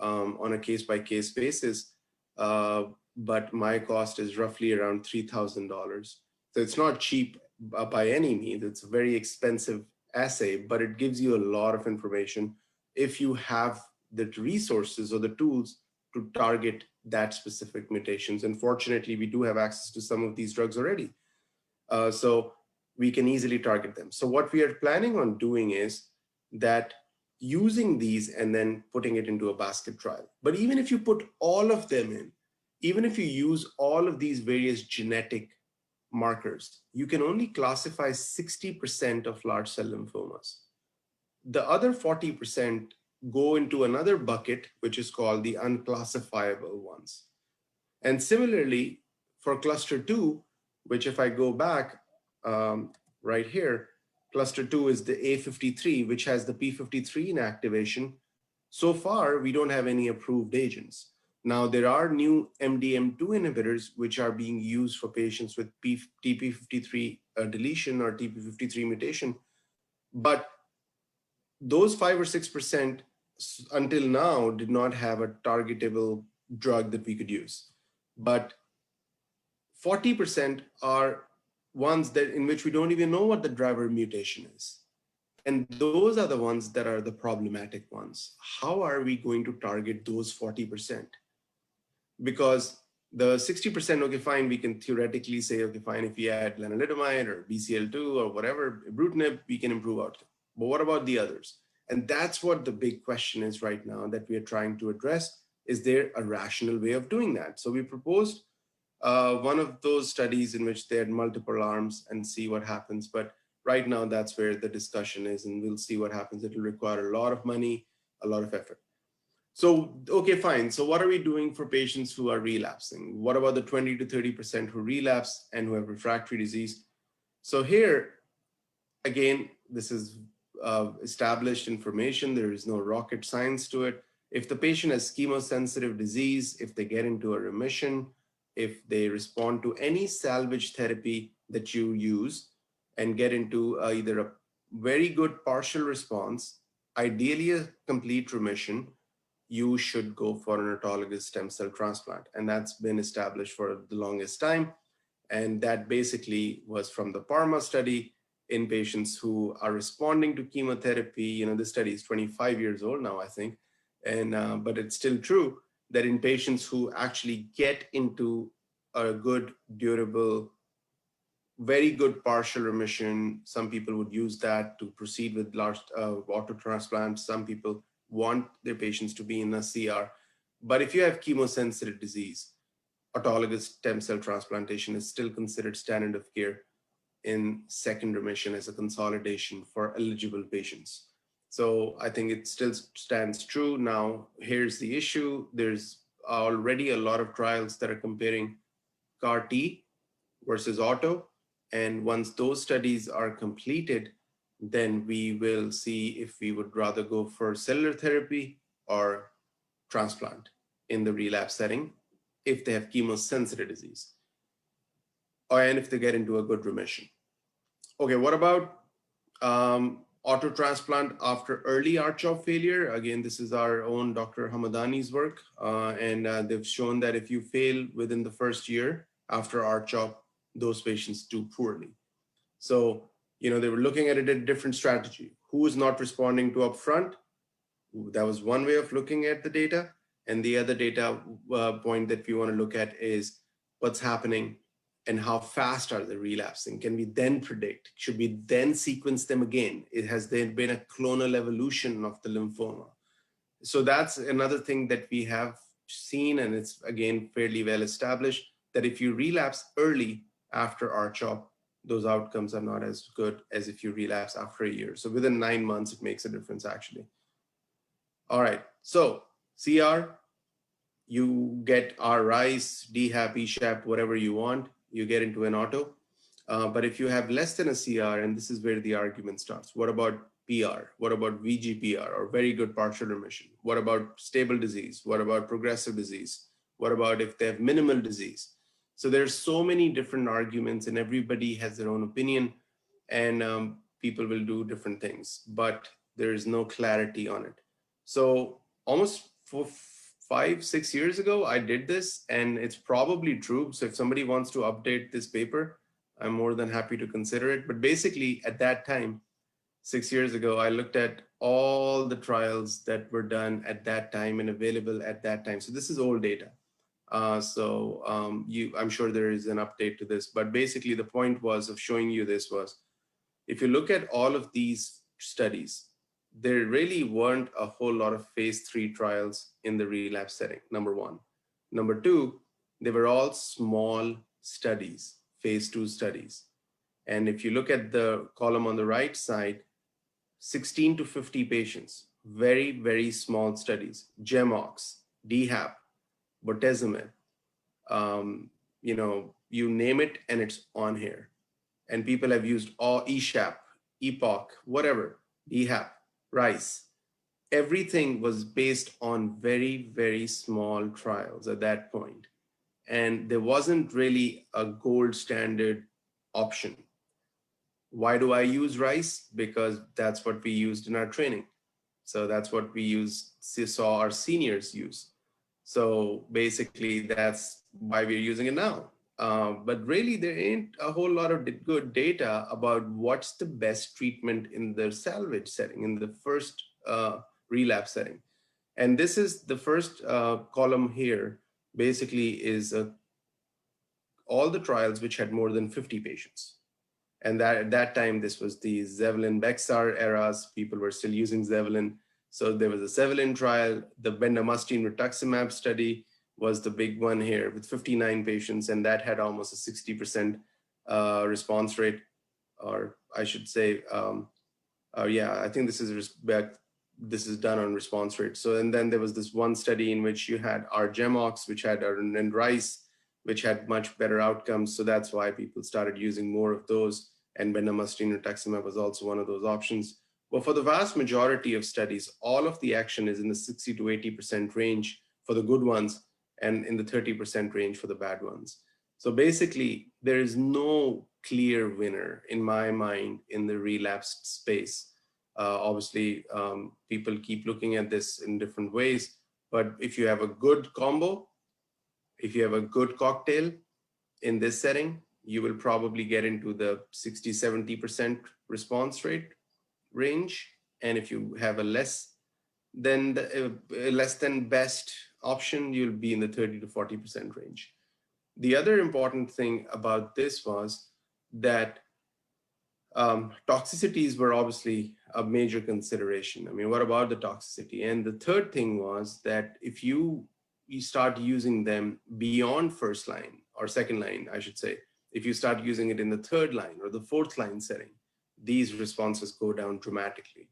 on a case-by-case basis, but my cost is roughly around $3,000. So it's not cheap by any means. It's a very expensive assay, but it gives you a lot of information if you have the resources or the tools to target that specific mutations. And fortunately, we do have access to some of these drugs already. So we can easily target them. So what we are planning on doing is that using these and then putting it into a basket trial. But even if you put all of them in, even if you use all of these various genetic markers, you can only classify 60% of large cell lymphomas. The other 40% go into another bucket, which is called the unclassifiable ones. And similarly, for cluster 2, which if I go back right here, cluster 2 is the A53, which has the P53 inactivation. So far, we don't have any approved agents. Now, there are new MDM2 inhibitors, which are being used for patients with TP53 deletion or TP53 mutation. But those 5 or 6% until now did not have a targetable drug that we could use. But 40% are ones that in which we don't even know what the driver mutation is. And those are the ones that are the problematic ones. How are we going to target those 40%? Because the 60%, okay, fine, we can theoretically say, okay, fine, if we add lenalidomide or BCL2 or whatever, ibrutinib, we can improve outcome. But what about the others? And that's what the big question is right now that we are trying to address. Is there a rational way of doing that? So we proposed one of those studies in which they had multiple arms and see what happens. But right now, that's where the discussion is, and we'll see what happens. It will require a lot of money, a lot of effort. So, okay, fine. So what are we doing for patients who are relapsing? What about the 20 to 30% who relapse and who have refractory disease? So here, again, this is established information. There is no rocket science to it. If the patient has chemosensitive disease, if they get into a remission, if they respond to any salvage therapy that you use and get into either a very good partial response, ideally a complete remission, you should go for an autologous stem cell transplant. And that's been established for the longest time. And that basically was from the Parma study in patients who are responding to chemotherapy. You know, this study is 25 years old now, I think. And, but it's still true that in patients who actually get into a good, durable, very good partial remission, some people would use that to proceed with large auto transplants. Some people want their patients to be in a CR. But if you have chemosensitive disease, autologous stem cell transplantation is still considered standard of care in second remission as a consolidation for eligible patients. So I think it still stands true. Now, here's the issue. There's already a lot of trials that are comparing CAR T versus auto. And once those studies are completed, then we will see if we would rather go for cellular therapy or transplant in the relapse setting if they have chemosensitive disease, and if they get into a good remission. Okay, what about auto transplant after early R-CHOP failure? Again, this is our own Dr. Hamadani's work, and they've shown that if you fail within the first year after R-CHOP, those patients do poorly. So, you know, they were looking at it at a different strategy. Who is not responding to upfront? That was one way of looking at the data. And the other data point that we want to look at is what's happening and how fast are they relapsing? Can we then predict? Should we then sequence them again? Has there been a clonal evolution of the lymphoma? So that's another thing that we have seen, and it's again fairly well established, that if you relapse early after R-CHOP, those outcomes are not as good as if you relapse after a year. So within 9 months, it makes a difference actually. All right, so CR, you get R-RICE, DHAP, ESHAP, whatever you want, you get into an auto. But if you have less than a CR, and this is where the argument starts, what about PR? What about VGPR or very good partial remission? What about stable disease? What about progressive disease? What about if they have minimal disease? So there's so many different arguments and everybody has their own opinion, and people will do different things, but there is no clarity on it. So almost 5-6 years ago, I did this, and it's probably true. So if somebody wants to update this paper, I'm more than happy to consider it. But basically at that time, 6 years ago, I looked at all the trials that were done at that time and available at that time. So this is old data. I'm sure there is an update to this, but basically the point was of showing you this was, if you look at all of these studies, there really weren't a whole lot of phase 3 trials in the relapse setting, number one. Number two, they were all small studies, phase 2 studies. And if you look at the column on the right side, 16 to 50 patients, very, very small studies, GEMOX, DHAP, bortezomib, you know, you name it and it's on here. And people have used all ESHAP, EPOC, whatever, DHAP, RICE. Everything was based on very, very small trials at that point. And there wasn't really a gold standard option. Why do I use RICE? Because that's what we used in our training. So that's what we saw our seniors use. So basically that's why we're using it now. But really there ain't a whole lot of good data about what's the best treatment in the salvage setting, in the first relapse setting. And this is the first column here, basically is all the trials which had more than 50 patients. And that at that time, this was the Zevalin-Bexar eras. People were still using Zevalin. So there was a Zevalin trial, the bendamustine rituximab study, was the big one here with 59 patients, and that had almost a 60% response rate, or I should say, yeah, I think this is done on response rate. So, and then there was this one study in which you had R-GemOx, which had and rice, which had much better outcomes. So that's why people started using more of those. And bendamustine rituximab was also one of those options. But for the vast majority of studies, all of the action is in the 60 to 80% range for the good ones, and in the 30% range for the bad ones. So basically, there is no clear winner in my mind in the relapsed space. Obviously, people keep looking at this in different ways, but if you have a good combo, if you have a good cocktail in this setting, you will probably get into the 60, 70% response rate range. And if you have a less than best option, you'll be in the 30 to 40% range. The other important thing about this was that toxicities were obviously a major consideration. I mean, what about the toxicity? And the third thing was that if you start using them beyond first line or second line, I should say, if you start using it in the third line or the fourth line setting, these responses go down dramatically.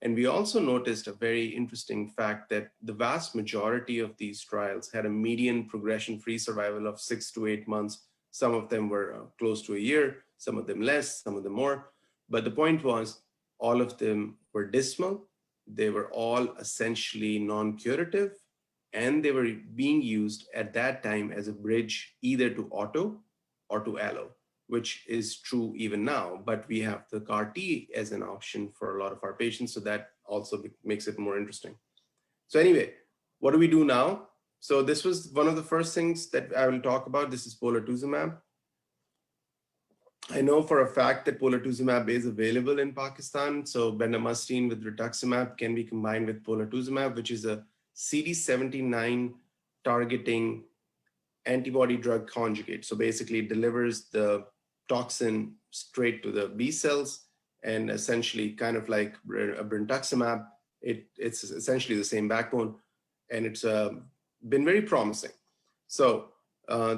And we also noticed a very interesting fact that the vast majority of these trials had a median progression-free survival of 6 to 8 months. Some of them were close to a year, some of them less, some of them more. But the point was, all of them were dismal. They were all essentially non-curative, and they were being used at that time as a bridge either to auto or to allo, which is true even now, but we have the CAR-T as an option for a lot of our patients, so that also makes it more interesting. So anyway, what do we do now? So this was one of the first things that I will talk about. This is polatuzumab. I know for a fact that polatuzumab is available in Pakistan. So bendamustine with rituximab can be combined with polatuzumab, which is a CD19 targeting antibody drug conjugate. So basically it delivers the toxin straight to the B cells, and essentially kind of like brentuximab, it's essentially the same backbone, and it's been very promising. So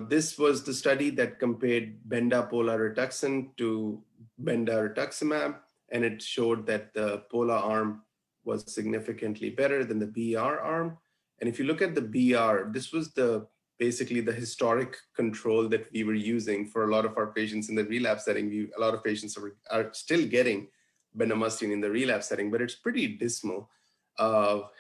this was the study that compared benda-pola-rituxan to benda-rituximab, and it showed that the pola arm was significantly better than the BR arm. And if you look at the BR, this was basically the historic control that we were using for a lot of our patients in the relapse setting. A lot of patients are still getting bendamustine in the relapse setting, but it's pretty dismal. Your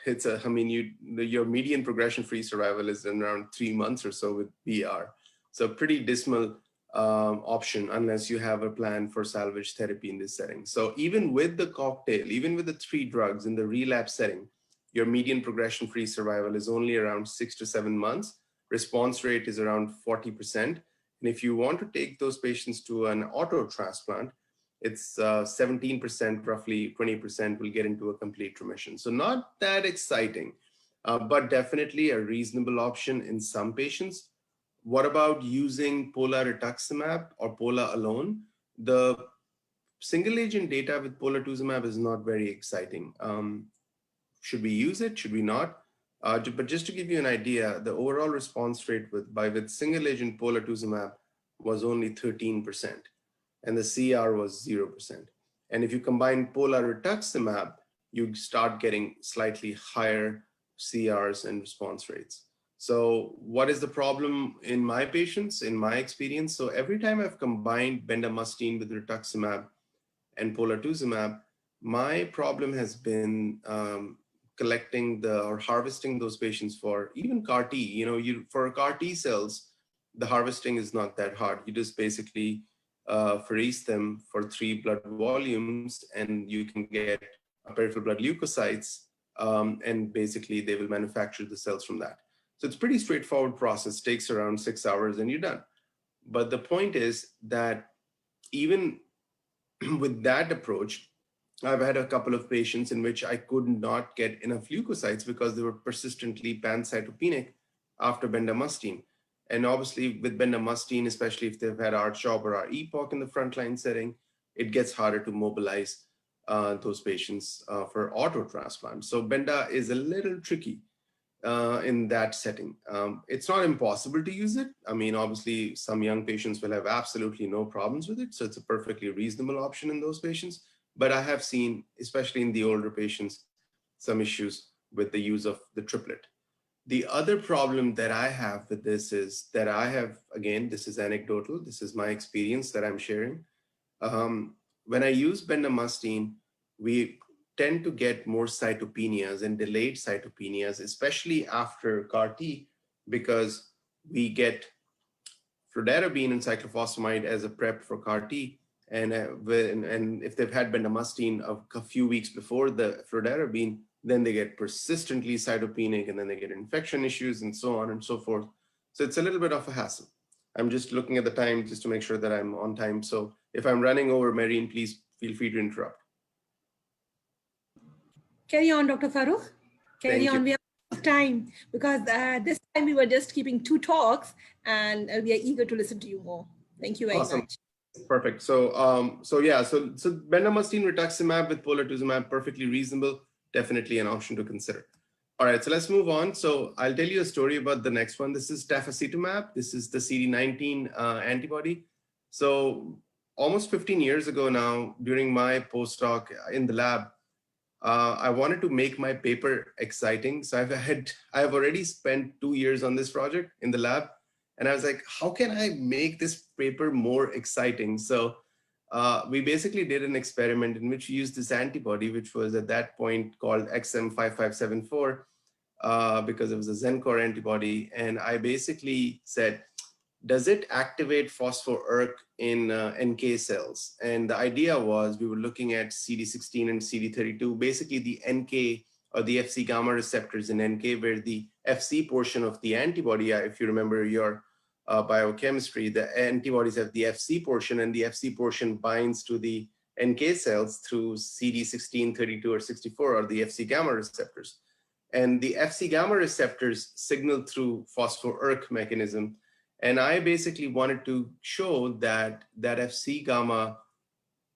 median progression-free survival is around 3 months or so with BR. So pretty dismal option unless you have a plan for salvage therapy in this setting. So even with the cocktail, even with the 3 drugs in the relapse setting, your median progression-free survival is only around 6 to 7 months. Response rate is around 40%. And if you want to take those patients to an auto transplant, it's 17%, roughly 20% will get into a complete remission. So not that exciting, but definitely a reasonable option in some patients. What about using pola-rituximab or pola alone? The single agent data with polatuzumab is not very exciting. Should we use it? Should we not? But just to give you an idea, the overall response rate with single agent polatuzumab was only 13%, and the CR was 0%. And if you combine pola-rituximab, you start getting slightly higher CRs and response rates. So what is the problem in my patients, in my experience? So every time I've combined bendamustine with rituximab and polatuzumab, my problem has been collecting or harvesting those patients for even CAR-T. For CAR-T cells, the harvesting is not that hard. You just basically freeze them for 3 blood volumes, and you can get peripheral blood leukocytes, and basically they will manufacture the cells from that. So it's a pretty straightforward process, takes around 6 hours and you're done. But the point is that even with that approach, I've had a couple of patients in which I could not get enough leukocytes because they were persistently pancytopenic after bendamustine. And obviously with bendamustine, especially if they've had R-CHOP or R-EPOCH in the frontline setting, it gets harder to mobilize those patients for auto transplant. So benda is a little tricky. in that setting. It's not impossible to use it. I mean, obviously, some young patients will have absolutely no problems with it. So it's a perfectly reasonable option in those patients. But I have seen, especially in the older patients, some issues with the use of the triplet. The other problem that I have with this is that I have, again, this is anecdotal. This is my experience that I'm sharing. When I use bendamustine, we tend to get more cytopenias and delayed cytopenias, especially after CAR-T, because we get fludarabine and cyclophosphamide as a prep for CAR-T. And if they've had bendamustine a few weeks before the fludarabine, then they get persistently cytopenic, and then they get infection issues and so on and so forth. So it's a little bit of a hassle. I'm just looking at the time just to make sure that I'm on time. So if I'm running over, Mehreen, please feel free to interrupt. Carry on, Dr. Farrukh. Carry on. We have time because this time we were just keeping 2 talks, and we are eager to listen to you more. Thank you very much. Perfect. So bendamustine rituximab with polatuzumab, perfectly reasonable, definitely an option to consider. All right, so let's move on. So I'll tell you a story about the next one. This is tafasitamab. This is the Cd19 antibody. So almost 15 years ago now, during my postdoc in the lab, I wanted to make my paper exciting. So I've already spent 2 years on this project in the lab. And I was like, how can I make this paper more exciting? So we basically did an experiment in which we used this antibody, which was at that point called XM5574, because it was a Xencor antibody. And I basically said, does it activate phospho-ERK in NK cells? And the idea was we were looking at CD16 and CD32, basically the NK or the Fc gamma receptors in NK, where the Fc portion of the antibody, if you remember your biochemistry, the antibodies have the Fc portion, and the Fc portion binds to the NK cells through CD16, 32, or 64, or the Fc gamma receptors. And the Fc gamma receptors signal through phospho-ERK mechanism. And I basically wanted to show that that Fc gamma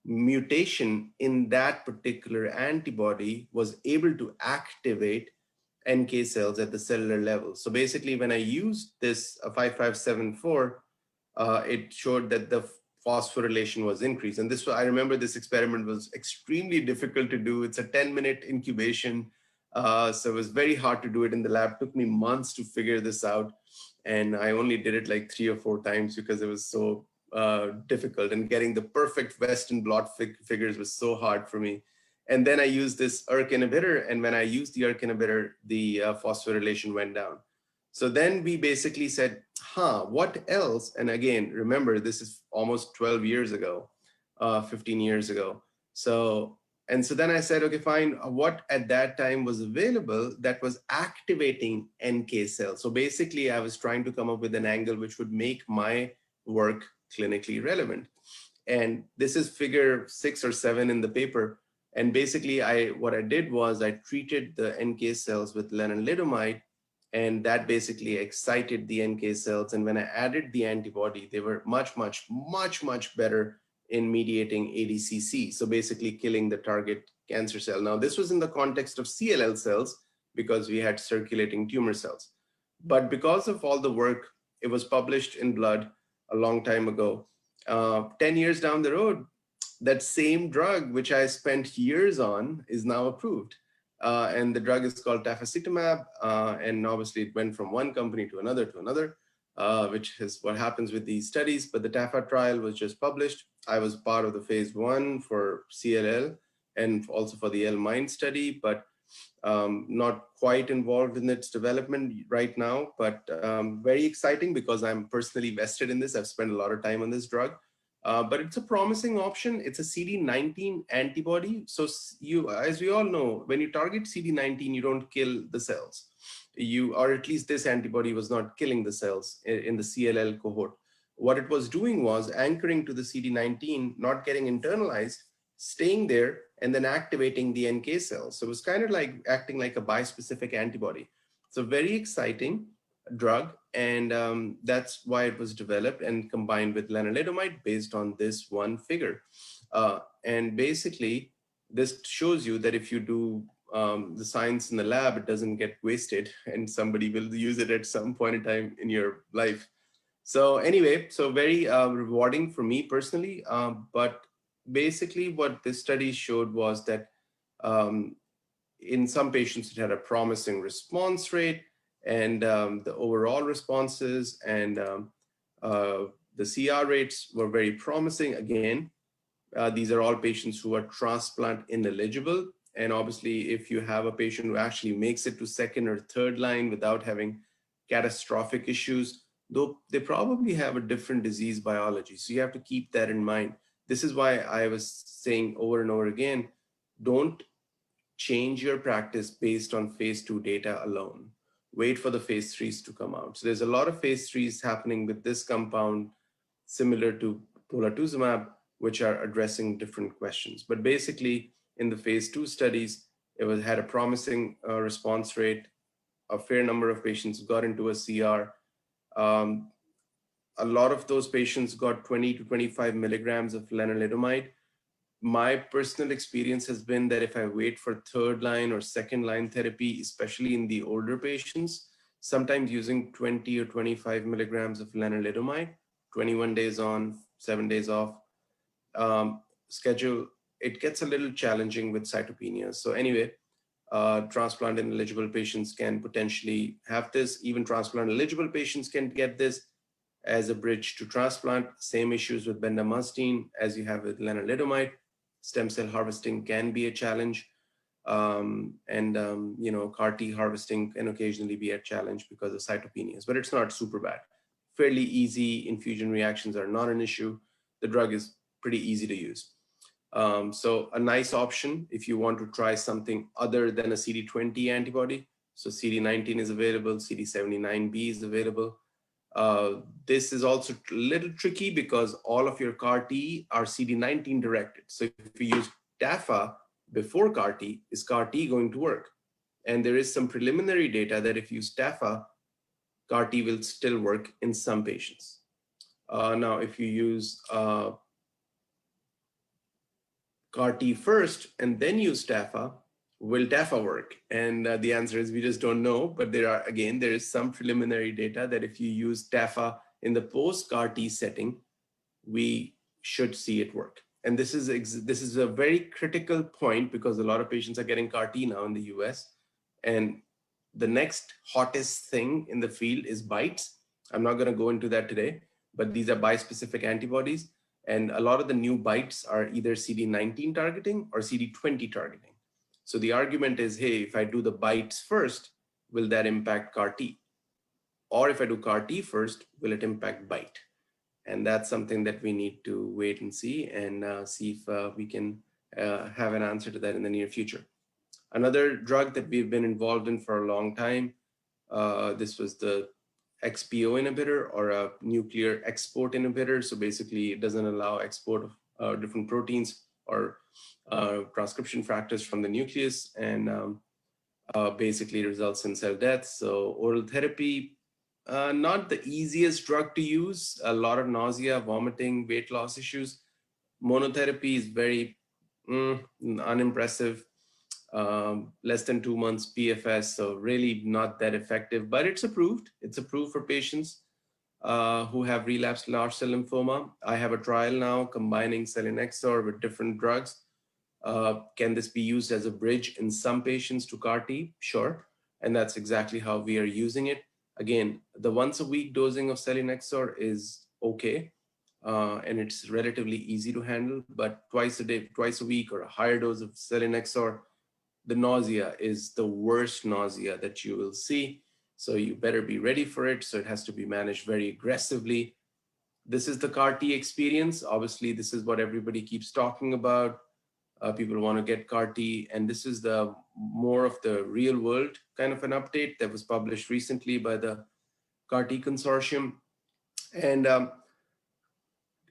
mutation in that particular antibody was able to activate NK cells at the cellular level. So basically, when I used this 5574, it showed that the phosphorylation was increased. And I remember this experiment was extremely difficult to do. It's a 10-minute incubation. So it was very hard to do it in the lab. It took me months to figure this out. And I only did it like 3 or 4 times because it was so difficult, and getting the perfect Western blot figures was so hard for me. And then I used this ERK inhibitor, and when I used the ERK inhibitor, the phosphorylation went down. So then we basically said, what else? And again, remember, this is almost 12 years ago, 15 years ago. So then I said, okay, fine, what at that time was available that was activating NK cells? So basically, I was trying to come up with an angle which would make my work clinically relevant. And this is figure 6 or 7 in the paper. And basically, what I did was I treated the NK cells with lenalidomide, and that basically excited the NK cells. And when I added the antibody, they were much, much, much, much better in mediating ADCC. So basically killing the target cancer cell. Now, this was in the context of CLL cells because we had circulating tumor cells. But because of all the work, it was published in Blood a long time ago. 10 years down the road, that same drug, which I spent years on, is now approved. And the drug is called tafasitamab. And obviously it went from one company to another, which is what happens with these studies. But the TAFA trial was just published. I was part of the phase 1 for CLL and also for the L-MIND study, but not quite involved in its development right now, but very exciting because I'm personally vested in this. I've spent a lot of time on this drug. But it's a promising option. It's a CD19 antibody. So as we all know, when you target CD19, you don't kill the cells. Or at least this antibody was not killing the cells in the CLL cohort. What it was doing was anchoring to the CD19, not getting internalized, staying there, and then activating the NK cells. So it was kind of like acting like a bispecific antibody. So very exciting drug. And that's why it was developed and combined with lenalidomide based on this one figure. And basically, this shows you that if you do the science in the lab, it doesn't get wasted, and somebody will use it at some point in time in your life. So anyway, so very rewarding for me personally. But basically what this study showed was that in some patients, it had a promising response rate, and the overall responses and the CR rates were very promising. Again, these are all patients who are transplant ineligible. And obviously, if you have a patient who actually makes it to second or third line without having catastrophic issues, though they probably have a different disease biology. So you have to keep that in mind. This is why I was saying over and over again, don't change your practice based on phase 2 data alone. Wait for the phase 3s to come out. So there's a lot of phase 3s happening with this compound, similar to polatuzumab, which are addressing different questions. But basically, in the phase 2 studies, it had a promising response rate. A fair number of patients got into a CR. A lot of those patients got 20 to 25 milligrams of lenalidomide. My personal experience has been that if I wait for third line or second line therapy, especially in the older patients, sometimes using 20 or 25 milligrams of lenalidomide, 21 days on, 7 days off, schedule, it gets a little challenging with cytopenias. So anyway, transplant ineligible patients can potentially have this. Even transplant eligible patients can get this as a bridge to transplant. Same issues with bendamustine as you have with lenalidomide. Stem cell harvesting can be a challenge. You know, CAR T harvesting can occasionally be a challenge because of cytopenias, but it's not super bad. Fairly easy. Infusion reactions are not an issue. The drug is pretty easy to use. So a nice option if you want to try something other than a CD20 antibody. So CD19 is available, CD79B is available. This is also a little tricky because all of your CAR T are CD19 directed. So if you use TAFA before CAR T, is CAR T going to work? And there is some preliminary data that if you use TAFA, CAR T will still work in some patients. Now, if you use CAR T first and then use TAFA, will TAFA work? And the answer is we just don't know. But there is some preliminary data that if you use TAFA in the post-CAR T setting, we should see it work. And this is a very critical point because a lot of patients are getting CAR T now in the US. And the next hottest thing in the field is BiTEs. I'm not going to go into that today, but these are bispecific antibodies. And a lot of the new BiTEs are either CD19 targeting or CD20 targeting. So the argument is, hey, if I do the BiTEs first, will that impact CAR T? Or if I do CAR T first, will it impact BiTE? And that's something that we need to wait and see if we can have an answer to that in the near future. Another drug that we've been involved in for a long time, this was the Xpo inhibitor or a nuclear export inhibitor. So basically it doesn't allow export of different proteins or transcription factors from the nucleus, and basically results in cell death. So oral therapy, not the easiest drug to use, a lot of nausea, vomiting, weight loss issues. Monotherapy is very unimpressive. Less than 2 months PFS, so really not that effective, but it's approved. It's approved for patients who have relapsed large cell lymphoma. I have a trial now combining selinexor with different drugs. Can this be used as a bridge in some patients to CAR T? Sure. And that's exactly how we are using it. Again, the once a week dosing of selinexor is okay. And it's relatively easy to handle, but twice a week or a higher dose of selinexor, the nausea is the worst nausea that you will see. So you better be ready for it. So it has to be managed very aggressively. This is the CAR T experience. Obviously, this is what everybody keeps talking about. People want to get CAR T, and this is the more of the real world kind of an update that was published recently by the CAR T consortium. And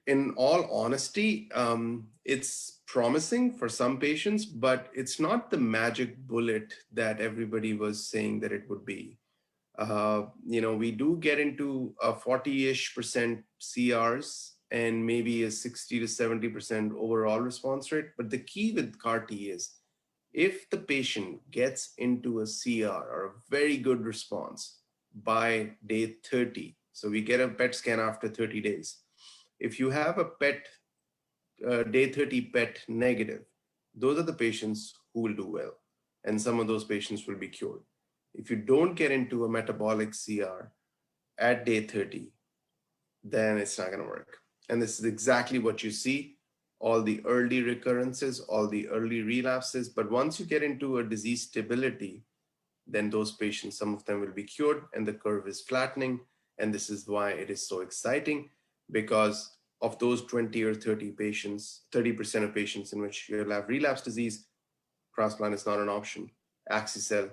in all honesty, it's promising for some patients, but it's not the magic bullet that everybody was saying that it would be. You know, we do get into a 40-ish% CRs and maybe a 60 to 70% overall response rate. But the key with CAR T is if the patient gets into a CR or a very good response by day 30, so we get a PET scan after 30 days. If you have a day 30 PET negative, those are the patients who will do well. And some of those patients will be cured. If you don't get into a metabolic CR at day 30, then it's not going to work. And this is exactly what you see, all the early recurrences, all the early relapses. But once you get into a disease stability, then those patients, some of them will be cured and the curve is flattening. And this is why it is so exciting, because of those 20 or 30 patients, 30% of patients in which you'll have relapse disease, transplant is not an option. Axicell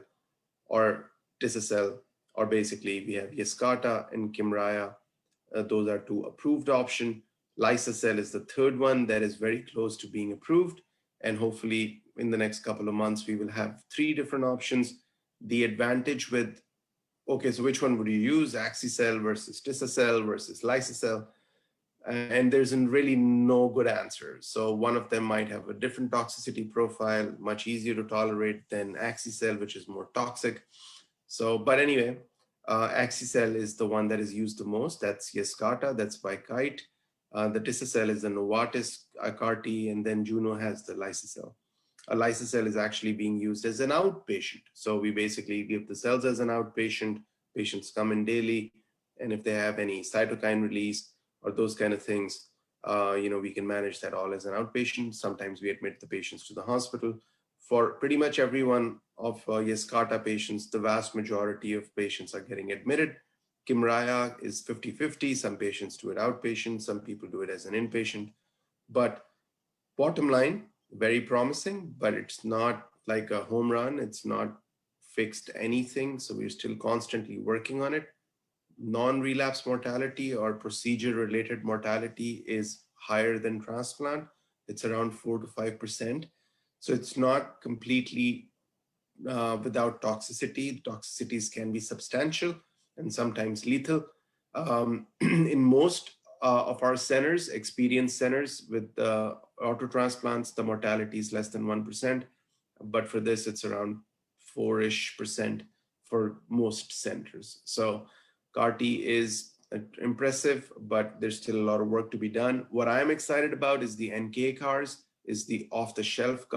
or Tisacell, or basically we have Yescarta and Kymriah. Those are two approved options. Lysacell is the third one that is very close to being approved. And hopefully in the next couple of months, we will have 3 different options. The advantage with, okay, so which one would you use? Axicell versus Tisacell versus Lysacell? And there's really no good answer. So one of them might have a different toxicity profile, much easier to tolerate than Axicell, which is more toxic. So, but anyway, Axicell is the one that is used the most. That's Yescarta, that's by Kite. The Tisacell is the Novartis CAR-T, and then Juno has the Lysacell. Lysacell is actually being used as an outpatient. So we basically give the cells as an outpatient. Patients come in daily, and if they have any cytokine release or those kind of things, we can manage that all as an outpatient. Sometimes we admit the patients to the hospital. For pretty much every one of Yescarta patients, the vast majority of patients are getting admitted. Kymriah is 50-50. Some patients do it outpatient, some people do it as an inpatient. But bottom line, very promising, but it's not like a home run. It's not fixed anything. So we're still constantly working on it. Non-relapse mortality or procedure-related mortality is higher than transplant. It's around 4 to 5%. So it's not completely without toxicity. Toxicities can be substantial and sometimes lethal. In most of our centers, experienced centers with auto transplants, the mortality is less than 1%. But for this, it's around 4-ish% for most centers. So CAR-T is impressive, but there's still a lot of work to be done. What I'm excited about is the NK CARs, is the off-the-shelf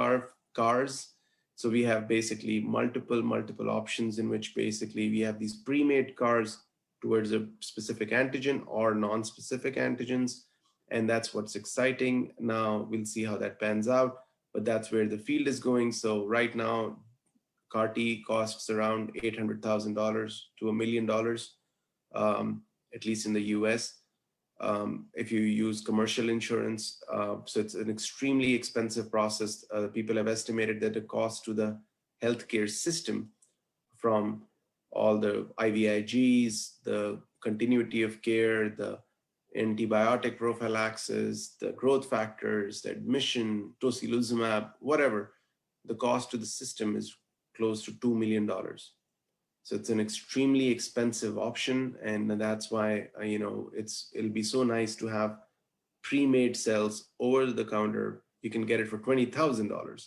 CARs. So we have basically multiple options in which basically we have these pre-made CARs towards a specific antigen or non-specific antigens. And that's what's exciting. Now we'll see how that pans out, but that's where the field is going. So right now, CAR-T costs around $800,000 to $1 million, at least in the US. If you use commercial insurance, so it's an extremely expensive process. People have estimated that the cost to the healthcare system from all the IVIGs, the continuity of care, the antibiotic prophylaxis, the growth factors, the admission, tocilizumab, whatever, the cost to the system is close to $2 million. So it's an extremely expensive option, and that's why it'll be so nice to have pre-made cells over the counter. You can get it for $20,000.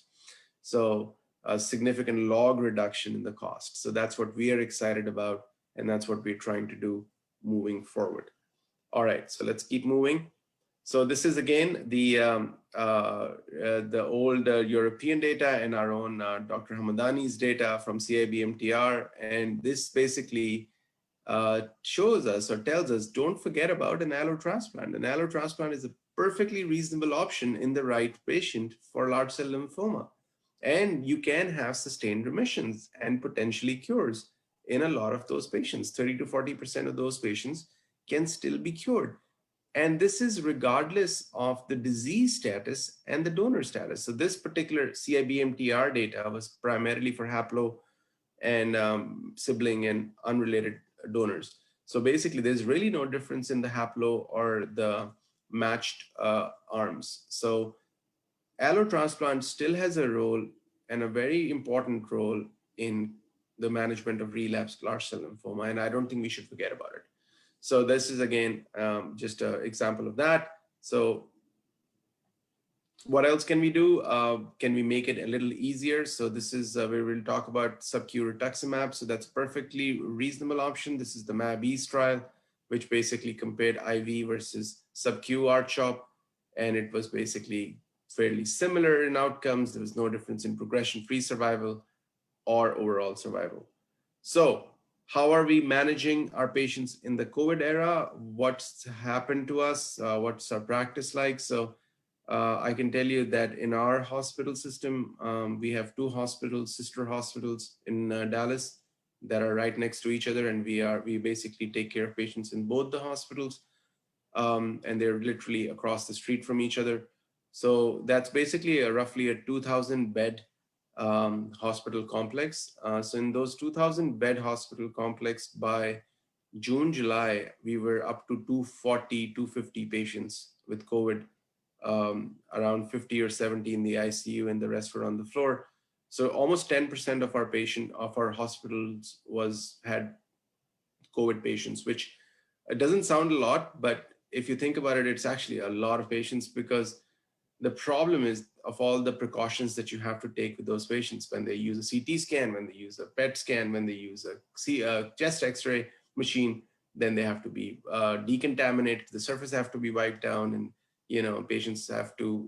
So a significant log reduction in the cost. So that's what we are excited about, and that's what we're trying to do moving forward. All right, so let's keep moving. So this is again the old European data and our own Dr. Hamadani's data from CIBMTR, and this basically shows us or tells us, don't forget about an allotransplant. An allotransplant is a perfectly reasonable option in the right patient for large cell lymphoma. And you can have sustained remissions and potentially cures in a lot of those patients. 30 to 40% of those patients can still be cured. And this is regardless of the disease status and the donor status. So this particular CIBMTR data was primarily for haplo and sibling and unrelated donors. So basically, there's really no difference in the haplo or the matched arms. So allotransplant still has a role, and a very important role, in the management of relapsed large cell lymphoma, and I don't think we should forget about it. So this is again just an example of that. So What else can we do? Can we make it a little easier? So this is where we'll talk about sub-Q rituximab. So that's a perfectly reasonable option. This is the MAB-East trial, which basically compared IV versus sub-Q R-CHOP. And it was basically fairly similar in outcomes. There was no difference in progression-free survival or overall survival. So how are we managing our patients in the COVID era? What's happened to us? What's our practice like? So I can tell you that in our hospital system, we have two hospitals, sister hospitals in Dallas that are right next to each other. And we basically take care of patients in both the hospitals. And they're literally across the street from each other. So that's basically roughly a 2,000 bed hospital complex. So in those 2,000 bed hospital complex, by June, July, we were up to 240, 250 patients with COVID, around 50 or 70 in the ICU, and the rest were on the floor. So almost 10% of our hospitals had COVID patients, which it doesn't sound a lot, but if you think about it, it's actually a lot of patients, because the problem is of all the precautions that you have to take with those patients when they use a CT scan, when they use a PET scan, when they use a chest X-ray machine, then they have to be decontaminated. The surface have to be wiped down, and patients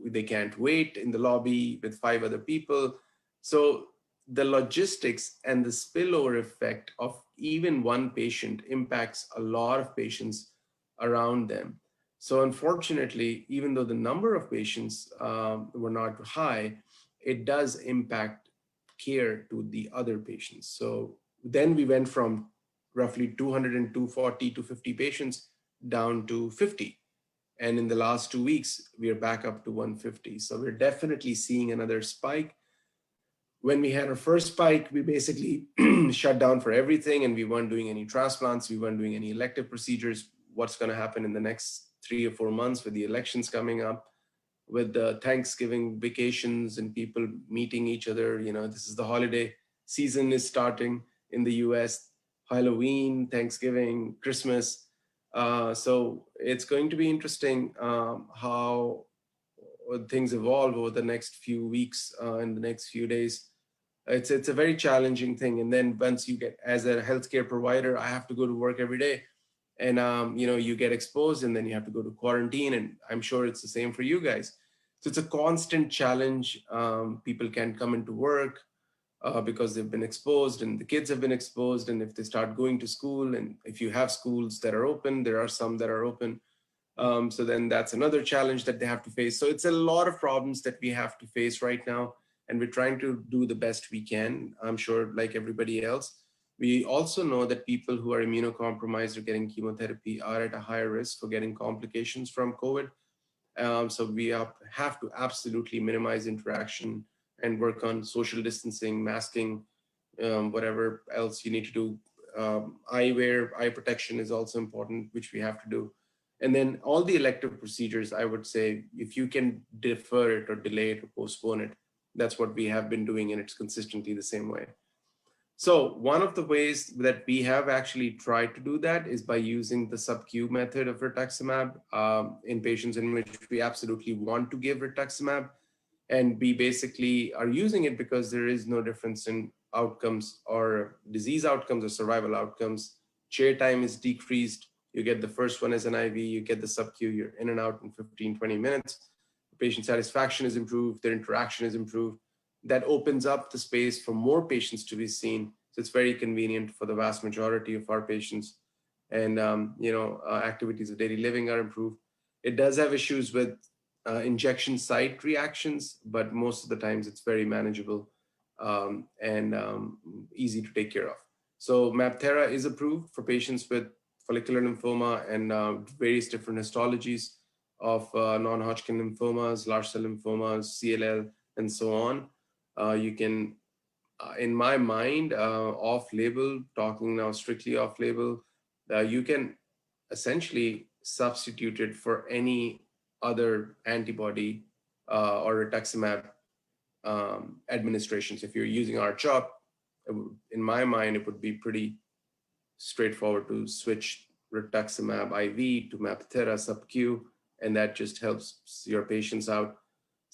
they can't wait in the lobby with 5 other people. So the logistics and the spillover effect of even one patient impacts a lot of patients around them. So unfortunately, even though the number of patients were not high, it does impact care to the other patients. So then we went from roughly 200 240 to 50 patients down to 50. And in the last 2 weeks, we are back up to 150. So we're definitely seeing another spike. When we had our first spike, we basically shut down for everything, and we weren't doing any transplants. We weren't doing any elective procedures. What's going to happen in the next 3 or 4 months with the elections coming up, with the Thanksgiving vacations and people meeting each other? This is the holiday season is starting in the US, Halloween, Thanksgiving, Christmas. So it's going to be interesting how things evolve over the next few weeks and the next few days. It's a very challenging thing. And then once you get, as a healthcare provider, I have to go to work every day. And, you get exposed, and then you have to go to quarantine. And I'm sure it's the same for you guys. So it's a constant challenge. People can't come into work because they've been exposed, and the kids have been exposed. And if they start going to school, and if you have schools that are open, there are some that are open. So then that's another challenge that they have to face. So it's a lot of problems that we have to face right now. And we're trying to do the best we can, I'm sure, like everybody else. We also know that people who are immunocompromised or getting chemotherapy are at a higher risk for getting complications from COVID. So we have to absolutely minimize interaction and work on social distancing, masking, whatever else you need to do. Eyewear, eye protection is also important, which we have to do. And then all the elective procedures, I would say, if you can defer it or delay it or postpone it, that's what we have been doing, and it's consistently the same way. So one of the ways that we have actually tried to do that is by using the sub-Q method of rituximab in patients in which we absolutely want to give rituximab. And we basically are using it because there is no difference in outcomes or disease outcomes or survival outcomes. Chair time is decreased. You get the first one as an IV, you get the sub-Q, you're in and out in 15, 20 minutes. Patient satisfaction is improved, their interaction is improved. That opens up the space for more patients to be seen. So it's very convenient for the vast majority of our patients. And activities of daily living are improved. It does have issues with injection site reactions, but most of the times it's very manageable and easy to take care of. So MabThera is approved for patients with follicular lymphoma and various different histologies of non-Hodgkin lymphomas, large cell lymphomas, CLL, and so on. You can, in my mind, off-label, talking now strictly off-label, you can essentially substitute it for any other antibody or rituximab administrations. If you're using R-CHOP, in my mind, it would be pretty straightforward to switch rituximab IV to MabThera sub-Q, and that just helps your patients out.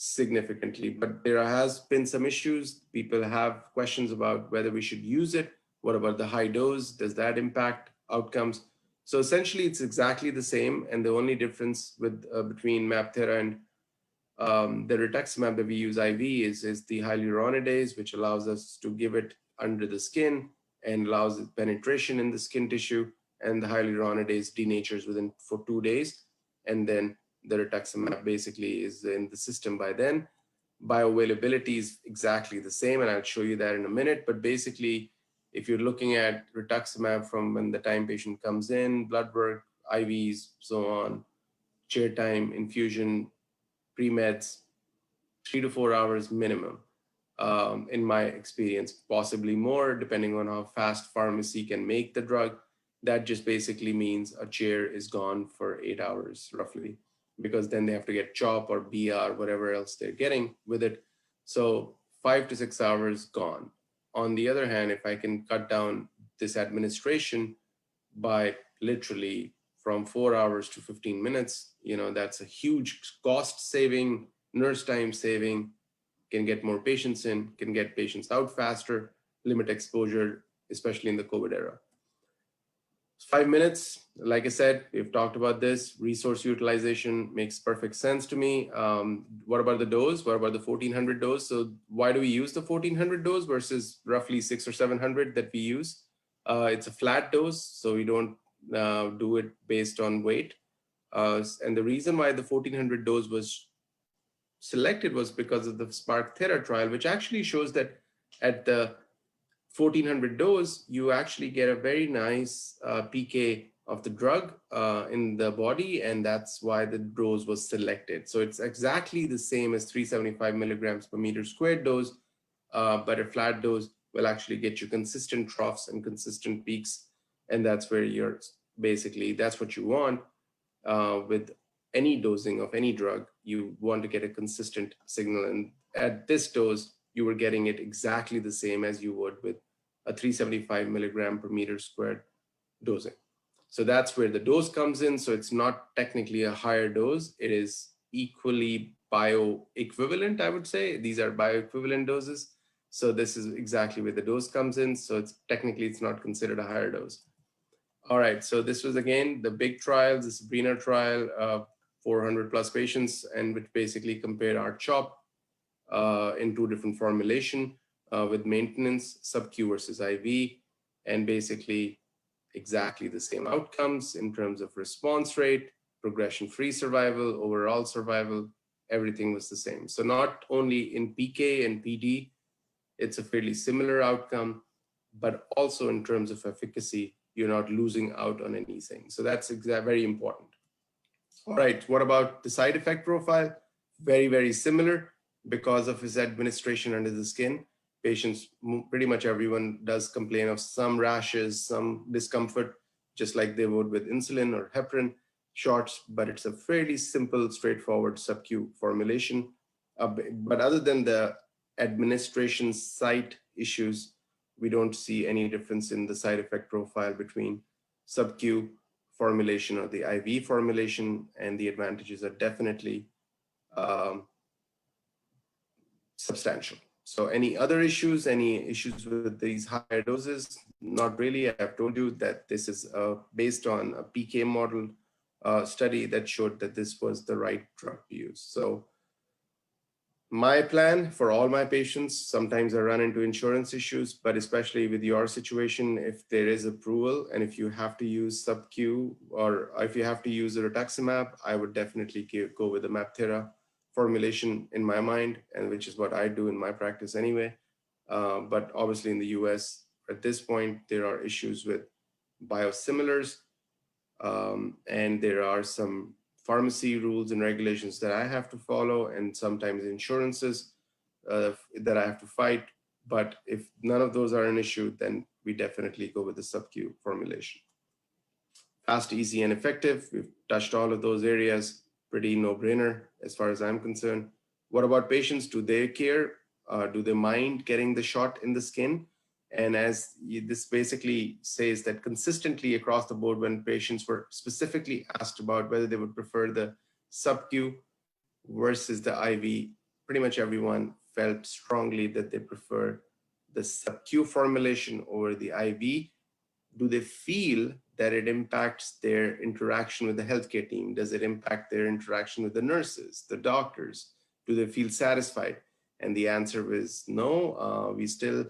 significantly. But there has been some issues. People have questions about whether we should use it. What about the high dose? Does that impact outcomes? So essentially, it's exactly the same. And the only difference with between MabThera and the rituximab that we use IV is the hyaluronidase, which allows us to give it under the skin and allows penetration in the skin tissue. And the hyaluronidase denatures within for 2 days. And then the rituximab basically is in the system by then. Bioavailability is exactly the same, and I'll show you that in a minute. But basically, if you're looking at rituximab from when the time patient comes in, blood work, IVs, so on, chair time, infusion, pre-meds, 3 to 4 hours minimum, in my experience, possibly more, depending on how fast pharmacy can make the drug. That just basically means a chair is gone for 8 hours roughly, because then they have to get CHOP or BR, whatever else they're getting with it. So 5 to 6 hours gone. On the other hand, if I can cut down this administration by literally from 4 hours to 15 minutes, you know, that's a huge cost saving, nurse time saving, can get more patients in, can get patients out faster, limit exposure, especially in the COVID era. 5 minutes, like I said, we've talked about this. Resource utilization makes perfect sense to me. What about the dose? What about the 1400 dose? So why do we use the 1400 dose versus roughly 600 or 700 that we use? It's a flat dose, so we don't do it based on weight. And the reason why the 1400 dose was selected was because of the SparkThera trial, which actually shows that at the 1400 dose, you actually get a very nice PK of the drug in the body, and that's why the dose was selected. So it's exactly the same as 375 milligrams per meter squared dose, but a flat dose will actually get you consistent troughs and consistent peaks, and that's where you're basically, that's what you want with any dosing of any drug. You want to get a consistent signal, and at this dose, you were getting it exactly the same as you would with a 375 milligram per meter squared dosing. So that's where the dose comes in. So it's not technically a higher dose. It is equally bioequivalent, I would say. These are bioequivalent doses. So this is exactly where the dose comes in. So it's technically, it's not considered a higher dose. All right, so this was again, the big trial, the Sabrina trial, 400 plus patients, and which basically compared our CHOP in 2 different formulation with maintenance, sub-Q versus IV, and basically exactly the same outcomes in terms of response rate, progression-free survival, overall survival, everything was the same. So not only in PK and PD, it's a fairly similar outcome, but also in terms of efficacy, you're not losing out on anything. So that's very important. All right, what about the side effect profile? Very, very similar because of his administration under the skin. Patients, pretty much everyone does complain of some rashes, some discomfort, just like they would with insulin or heparin shots, but it's a fairly simple, straightforward sub-Q formulation. But other than the administration site issues, we don't see any difference in the side effect profile between sub-Q formulation or the IV formulation, and the advantages are definitely substantial. So any other issues, any issues with these higher doses? Not really. I've told you that this is based on a PK model study that showed that this was the right drug to use. So my plan for all my patients, sometimes I run into insurance issues, but especially with your situation, if there is approval and if you have to use sub-Q or if you have to use a rituximab, I would definitely go with the MabThera formulation in my mind, and which is what I do in my practice anyway. But obviously in the US, at this point, there are issues with biosimilars, and there are some pharmacy rules and regulations that I have to follow, and sometimes insurances that I have to fight. But if none of those are an issue, then we definitely go with the sub-Q formulation. Fast, easy, and effective. We've touched all of those areas. Pretty no-brainer as far as I'm concerned. What about patients? Do they care? Do they mind getting the shot in the skin? And as this basically says that consistently across the board, when patients were specifically asked about whether they would prefer the sub-Q versus the IV, pretty much everyone felt strongly that they prefer the sub-Q formulation over the IV. Do they feel that it impacts their interaction with the healthcare team? Does it impact their interaction with the nurses, the doctors? Do they feel satisfied? And the answer was no. We still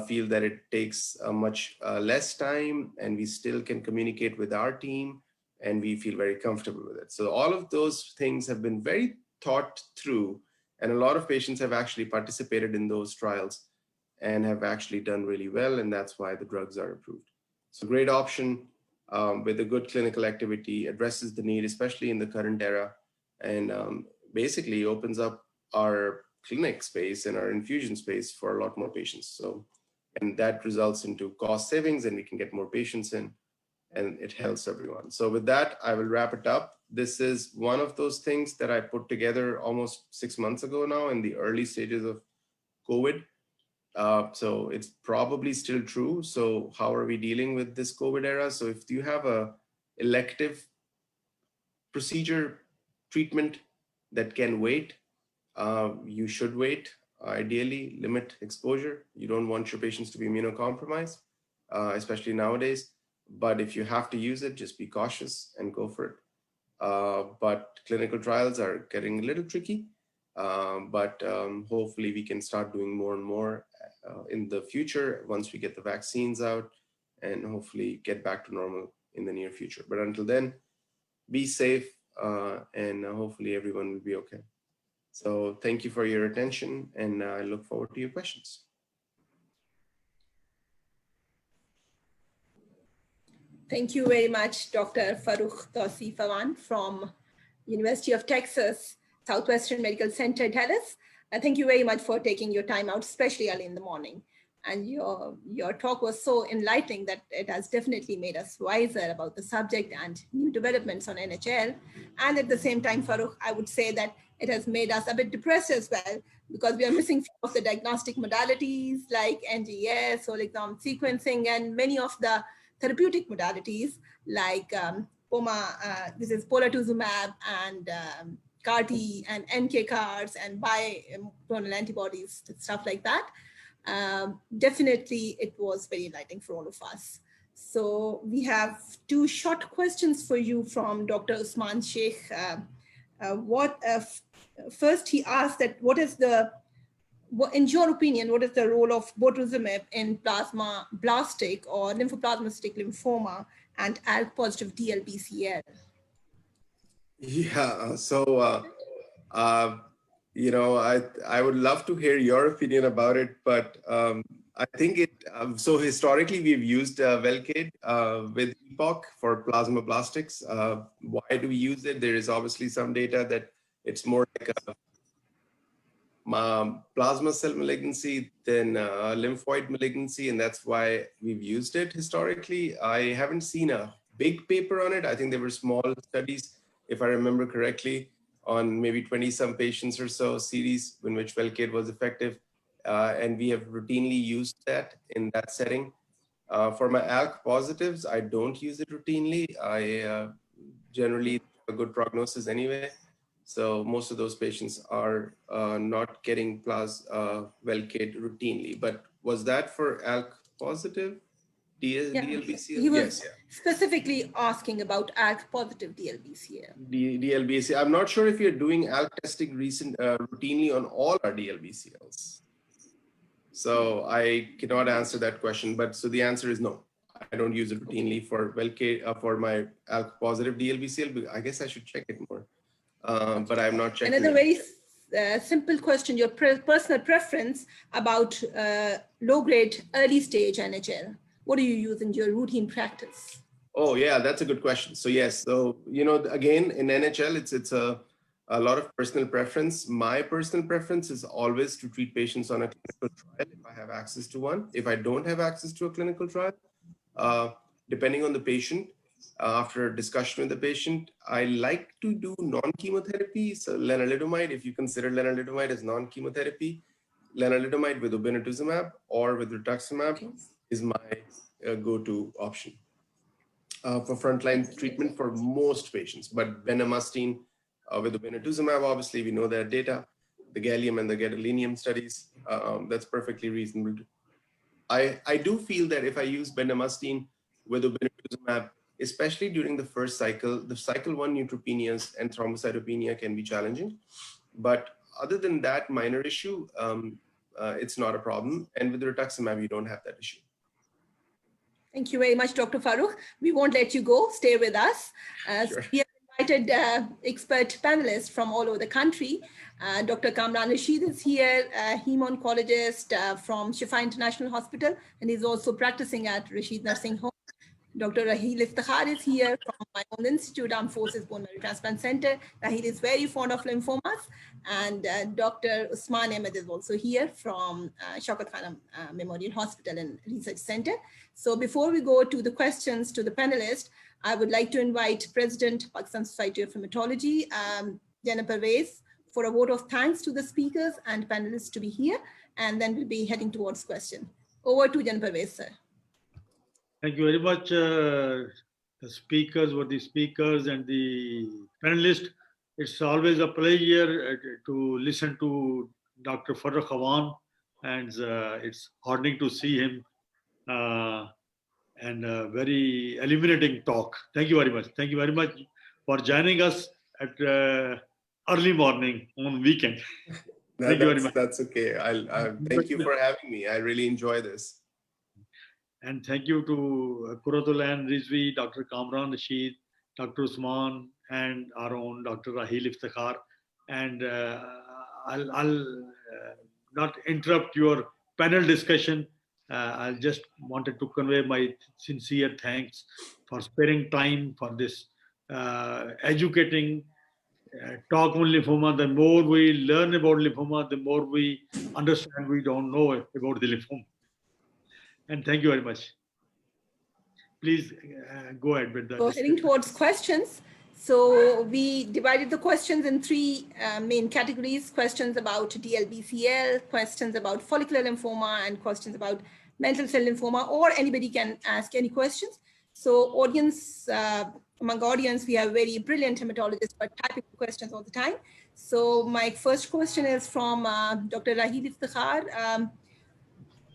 feel that it takes much less time, and we still can communicate with our team, and we feel very comfortable with it. So all of those things have been very thought through, and a lot of patients have actually participated in those trials and have actually done really well, and that's why the drugs are approved. So great option with a good clinical activity, addresses the need, especially in the current era, and basically opens up our clinic space and our infusion space for a lot more patients. So, and that results into cost savings, and we can get more patients in, and it helps everyone. So with that, I will wrap it up. This is one of those things that I put together almost 6 months ago now in the early stages of COVID. So it's probably still true. So how are we dealing with this COVID era? So if you have a elective procedure treatment that can wait, you should wait. Ideally, limit exposure. You don't want your patients to be immunocompromised, especially nowadays. But if you have to use it, just be cautious and go for it. But clinical trials are getting a little tricky. But hopefully we can start doing more and more in the future once we get the vaccines out, and hopefully get back to normal in the near future. But until then, be safe, and hopefully everyone will be okay. So thank you for your attention, and I look forward to your questions. Thank you very much, Dr. Farrukh Touseef Awan from University of Texas, Southwestern Medical Center, Dallas. Thank you very much for taking your time out, especially early in the morning. And your talk was so enlightening that it has definitely made us wiser about the subject and new developments on NHL. And at the same time, Farrukh, I would say that it has made us a bit depressed as well, because we are missing few of the diagnostic modalities like NGS, whole exome sequencing, and many of the therapeutic modalities like this is polatuzumab and CAR-T and NK CARs and monoclonal antibodies, stuff like that. Definitely, it was very enlightening for all of us. So we have two short questions for you from Dr. Usman Sheikh. First, he asked that in your opinion, what is the role of bortezomib in plasmablastic or lymphoplasmacytic lymphoma and ALK-positive DLBCL? Yeah, so you know, I would love to hear your opinion about it, but I think so historically we've used Velcade with EPOC for plasmablastics. Why do we use it? There is obviously some data that it's more like a plasma cell malignancy than lymphoid malignancy, and that's why we've used it historically. I haven't seen a big paper on it. I think there were small studies, if I remember correctly, on maybe 20 some patients or so series in which Velcade was effective. And we have routinely used that in that setting. For my ALK positives, I don't use it routinely. I generally have a good prognosis anyway. So most of those patients are not getting Velcade routinely. But was that for ALK positive? DLBCL? He was specifically asking about ALK-positive DLBCL. DLBCL. I'm not sure if you're doing ALK testing routinely on all our DLBCLs. So I cannot answer that question. But so the answer is no. I don't use it routinely for Velcade for my ALK-positive DLBCL. I guess I should check it more. But I'm not checking. Another very simple question: your personal preference about low-grade, early-stage NHL. What do you use in your routine practice? Oh yeah, that's a good question. So yes, so you know, again in NHL, it's a lot of personal preference. My personal preference is always to treat patients on a clinical trial if I have access to one. If I don't have access to a clinical trial, depending on the patient, after a discussion with the patient, I like to do non-chemotherapy. So lenalidomide, if you consider lenalidomide as non-chemotherapy, lenalidomide with obinutuzumab or with rituximab is my go-to option for frontline treatment for most patients. But bendamustine with obinutuzumab, obviously we know that data. the gallium and the gadolinium studies. That's perfectly reasonable. I do feel that if I use bendamustine with obinutuzumab, especially during the first cycle, the cycle 1 neutropenias and thrombocytopenia can be challenging. But other than that minor issue, it's not a problem. And with rituximab, you don't have that issue. Thank you very much, Dr. Farrukh. We won't let you go. Stay with us. Sure. We have invited expert panelists from all over the country. Dr. Kamran Rashid is here, hemo-oncologist from Shifa International Hospital, and he's also practicing at Rashid Nursing Home. Dr. Raheel Iftikhar is here from my own institute, Armed Forces Bone Marrow Transplant Center. Raheel is very fond of lymphomas. And Dr. Usman Ahmed is also here from Shaukat Khan Memorial Hospital and Research Center. So before we go to the questions to the panelists, I would like to invite President, Pakistan Society of Haematology, Jennifer Pervez, for a vote of thanks to the speakers and panelists to be here. And then we'll be heading towards question. Over to Jennifer Pervez, sir. Thank you very much, the speakers, and the panelists. It's always a pleasure to listen to Dr. Farrukh Awan, and it's heartening to see him and a very illuminating talk. Thank you very much. Thank you very much for joining us at early morning on weekend. Thank you very much. That's okay. Thank you for having me. I really enjoy this. And thank you to Qurat and Rizvi, Dr. Kamran, Rashid, Dr. Usman, and our own Dr. Raheel Iftikhar. And I'll not interrupt your panel discussion. I just wanted to convey my sincere thanks for sparing time for this educating talk on lymphoma. The more we learn about lymphoma, the more we understand we don't know about the lymphoma. And thank you very much. Please go ahead with that. So heading towards questions. So we divided the questions in three main categories: questions about DLBCL, questions about follicular lymphoma, and questions about mantle cell lymphoma, or anybody can ask any questions. So audience, among audience, we have very brilliant hematologists who are typing questions all the time. So my first question is from Dr. Raheel Iftikhar.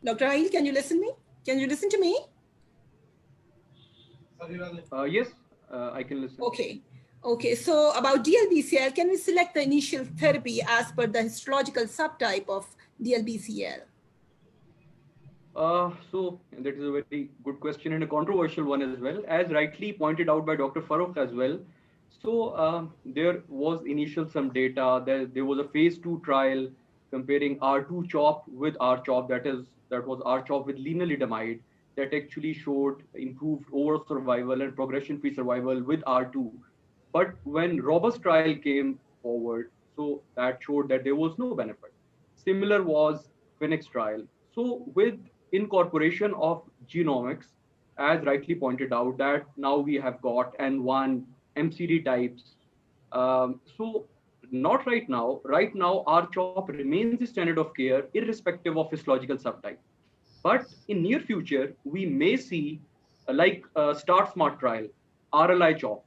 Dr. Raheel, can you listen me? Can you listen to me? Yes, I can listen. Okay. Okay, so about DLBCL, can we select the initial therapy as per the histological subtype of DLBCL? So that is a very good question and a controversial one as well, as rightly pointed out by Dr. Farrukh as well. So there was initial some data that there was a phase 2 trial comparing R2 CHOP with R-CHOP, that was R-CHOP with lenalidomide, that actually showed improved overall survival and progression-free survival with R2. But when robust trial came forward, so that showed that there was no benefit. Similar was Phoenix trial. So with incorporation of genomics, as rightly pointed out, that now we have got N1, MCD types. So not right now. Right now, R-CHOP remains the standard of care irrespective of histological subtype. But in near future, we may see like Start Smart trial, RLI CHOP.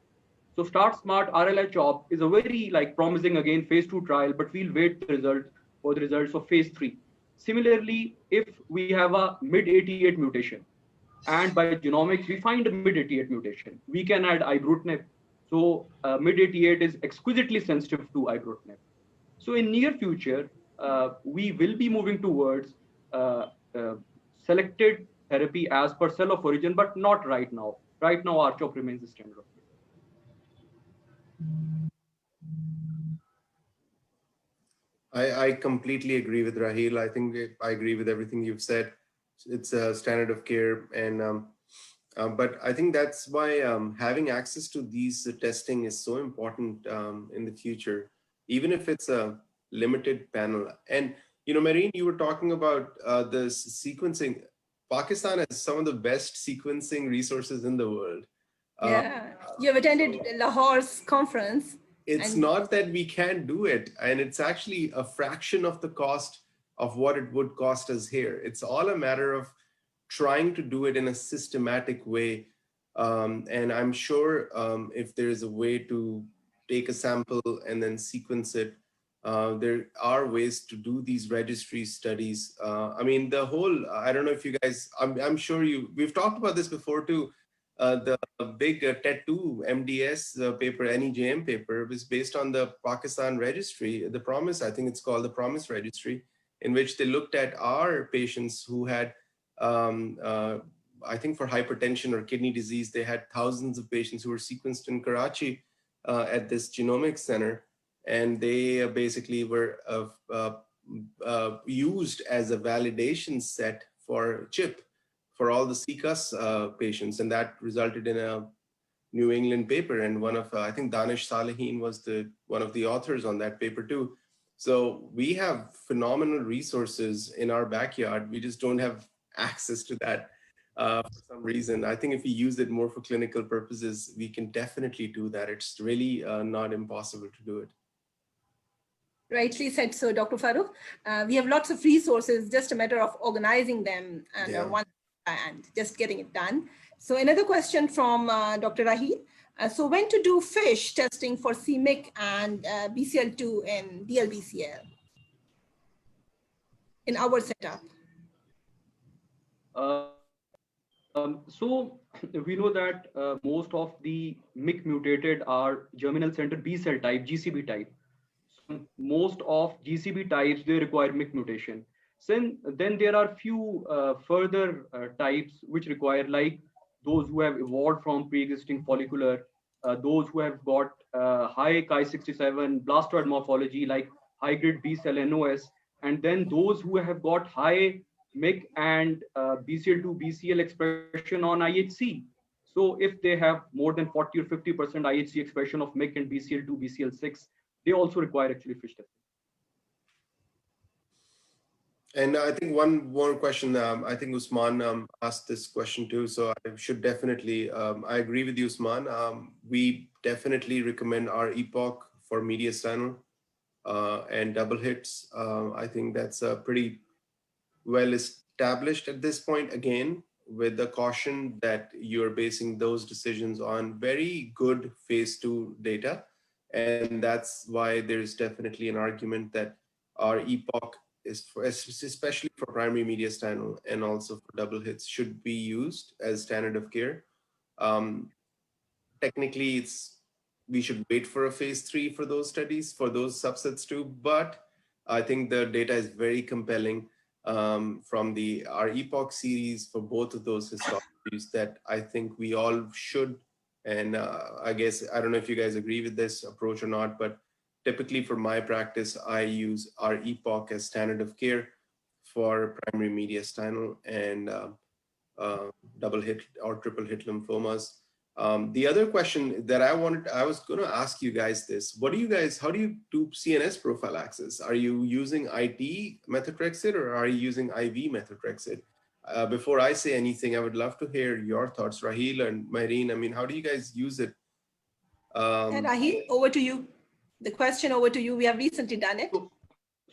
So Start Smart RLI CHOP is a very promising again phase 2 trial, but we'll wait the result for the results of phase 3. Similarly, if we have a mid-88 mutation, and by genomics we find a mid-88 mutation, we can add ibrutinib. So mid-88 is exquisitely sensitive to ibrutinib. So in near future, we will be moving towards selected therapy as per cell of origin, but not right now. Right now, R-CHOP remains the standard of care. I completely agree with Raheel. I think I agree with everything you've said. It's a standard of care, and but I think that's why having access to these testing is so important in the future, even if it's a limited panel. And Mehreen, you were talking about the sequencing. Pakistan has some of the best sequencing resources in the world. Yeah, you have attended Lahore's conference. It's not that we can't do it, and it's actually a fraction of the cost of what it would cost us here. It's all a matter of trying to do it in a systematic way. And I'm sure if there's a way to take a sample and then sequence it there are ways to do these registry studies. I mean, the whole, I don't know if you guys, I'm sure we've talked about this before too. The big TET2 MDS paper, NEJM paper, was based on the Pakistan registry, the PROMISE, I think it's called the PROMISE registry, in which they looked at our patients who had, I think for hypertension or kidney disease, they had thousands of patients who were sequenced in Karachi at this genomics center. And they basically were used as a validation set for CHIP for all the CCUS patients. And that resulted in a New England paper. And one of, I think Danish Salehin was one of the authors on that paper too. So we have phenomenal resources in our backyard. We just don't have access to that for some reason. I think if we use it more for clinical purposes, we can definitely do that. It's really not impossible to do it. Rightly said so, Dr. Farrukh. We have lots of resources, just a matter of organizing them and one and just getting it done. So another question from Dr. Raheel. So when to do FISH testing for CMYC and BCL2 in DLBCL in our setup? So we know that most of the MYC mutated are germinal center B cell type, GCB type. So most of GCB types, they require MYC mutation. Then there are few further types which require, like those who have evolved from pre-existing follicular, those who have got high Ki67 blastoid morphology like high-grade B cell NOS, and then those who have got high MYC and BCL2, BCL expression on IHC. So if they have more than 40 or 50% IHC expression of MYC and BCL2, BCL6, they also require actually FISH testing. And I think one more question, I think Usman asked this question too, so I should definitely, I agree with you, Usman. We definitely recommend our EPOC for mediastinal and double hits. I think that's pretty well established at this point, again, with the caution that you're basing those decisions on very good phase 2 data. And that's why there's definitely an argument that our EPOC is for, especially for primary mediastinal and also for double hits, should be used as standard of care. Technically, we should wait for a phase 3 for those studies, for those subsets too, but I think the data is very compelling from our EPOC series for both of those histologies that I think we all should. And I guess, I don't know if you guys agree with this approach or not, but typically for my practice, I use our EPOC as standard of care for primary mediastinal and double hit or triple hit lymphomas. The other question that I was going to ask you guys this, how do you do CNS prophylaxis? Are you using IT methotrexate or are you using IV methotrexate? Before I say anything, I would love to hear your thoughts, Raheel and Mehreen. I mean, how do you guys use it? And Raheel, over to you. The question over to you. We have recently done it.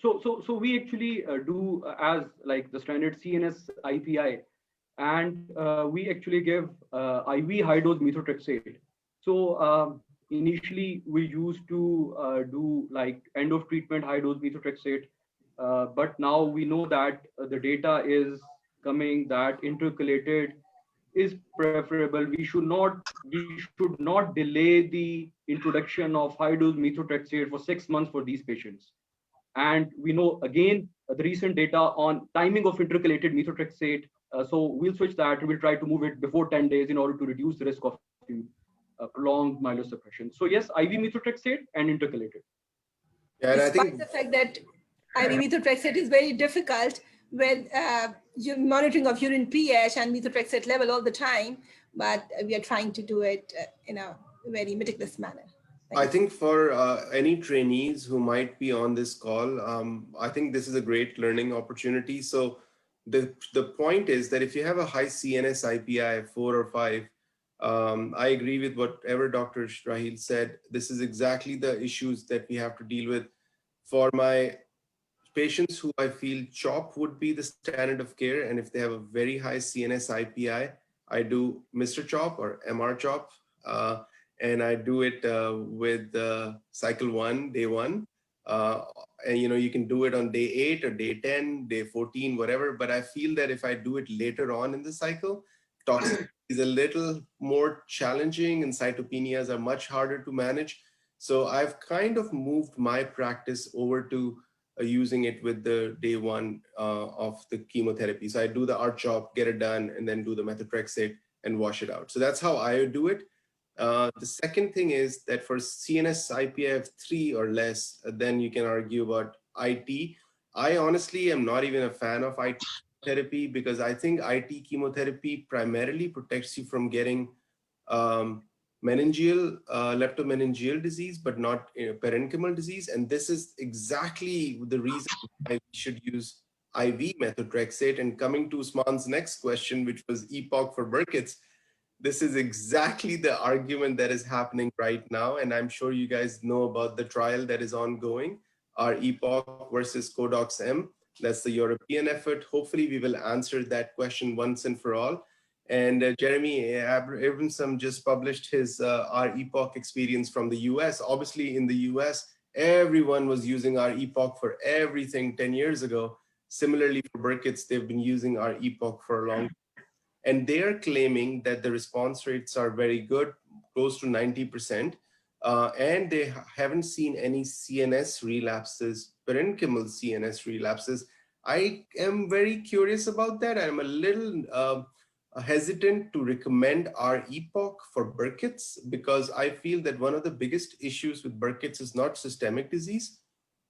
So we actually do as like the standard CNS IPI, and we actually give IV high dose methotrexate. So initially we used to do like end of treatment high dose methotrexate, but now we know that the data is coming that intercalated is preferable. We should not delay the introduction of high dose methotrexate for 6 months for these patients. And we know again the recent data on timing of intercalated methotrexate. So we'll switch that. We'll try to move it before 10 days in order to reduce the risk of prolonged myelosuppression. So yes, IV methotrexate and intercalated. Yeah, and despite the fact that IV methotrexate is very difficult with monitoring of urine pH and methotrexate level all the time, but we are trying to do it in a very meticulous manner. I think for any trainees who might be on this call, I think this is a great learning opportunity. So the point is that if you have a high CNS IPI 4 or 5, I agree with whatever Dr. Raheel said. This is exactly the issues that we have to deal with. For my patients who I feel CHOP would be the standard of care, and if they have a very high CNS IPI, I do Mr. CHOP or MR CHOP, and I do it with cycle 1, day 1. And you can do it on day 8 or day 10, day 14, whatever. But I feel that if I do it later on in the cycle, toxicity is a little more challenging and cytopenias are much harder to manage. So I've kind of moved my practice over to using it with the day 1 of the chemotherapy. So I do the R-CHOP, get it done, and then do the methotrexate and wash it out. So that's how I do it. The second thing is that for CNS Ipi, I have 3 or less, then you can argue about IT. I honestly am not even a fan of IT therapy because I think IT chemotherapy primarily protects you from getting meningeal, leptomeningeal disease, but not parenchymal disease. And this is exactly the reason why we should use IV methotrexate. And coming to Usman's next question, which was EPOC for Burkitt's, this is exactly the argument that is happening right now. And I'm sure you guys know about the trial that is ongoing, our EPOC versus CODOX-M. That's the European effort. Hopefully we will answer that question once and for all. And Jeremy Abramson just published his our EPOC experience from the US. Obviously in the US, everyone was using our EPOC for everything 10 years ago. Similarly for Burkitt's, they've been using our EPOC for a long time. And they're claiming that the response rates are very good, close to 90%. And they haven't seen any CNS relapses, parenchymal CNS relapses. I am very curious about that. I'm a little hesitant to recommend our EPOC for Burkitt's because I feel that one of the biggest issues with Burkitt's is not systemic disease.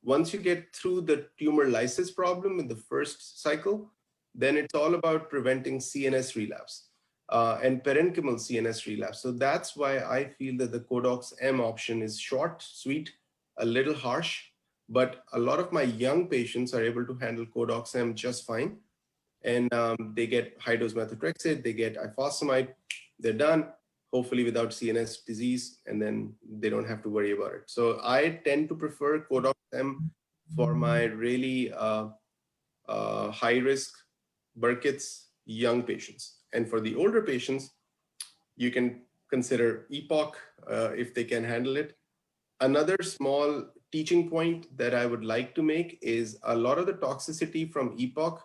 Once you get through the tumor lysis problem in the first cycle, then it's all about preventing CNS relapse and parenchymal CNS relapse. So that's why I feel that the CODOX-M option is short, sweet, a little harsh, but a lot of my young patients are able to handle CODOX-M just fine. And they get high-dose methotrexate, they get ifosfamide, they're done, hopefully without CNS disease, and then they don't have to worry about it. So I tend to prefer CODOX-M for my really high-risk Burkitt's young patients. And for the older patients, you can consider EPOC if they can handle it. Another small teaching point that I would like to make is a lot of the toxicity from EPOC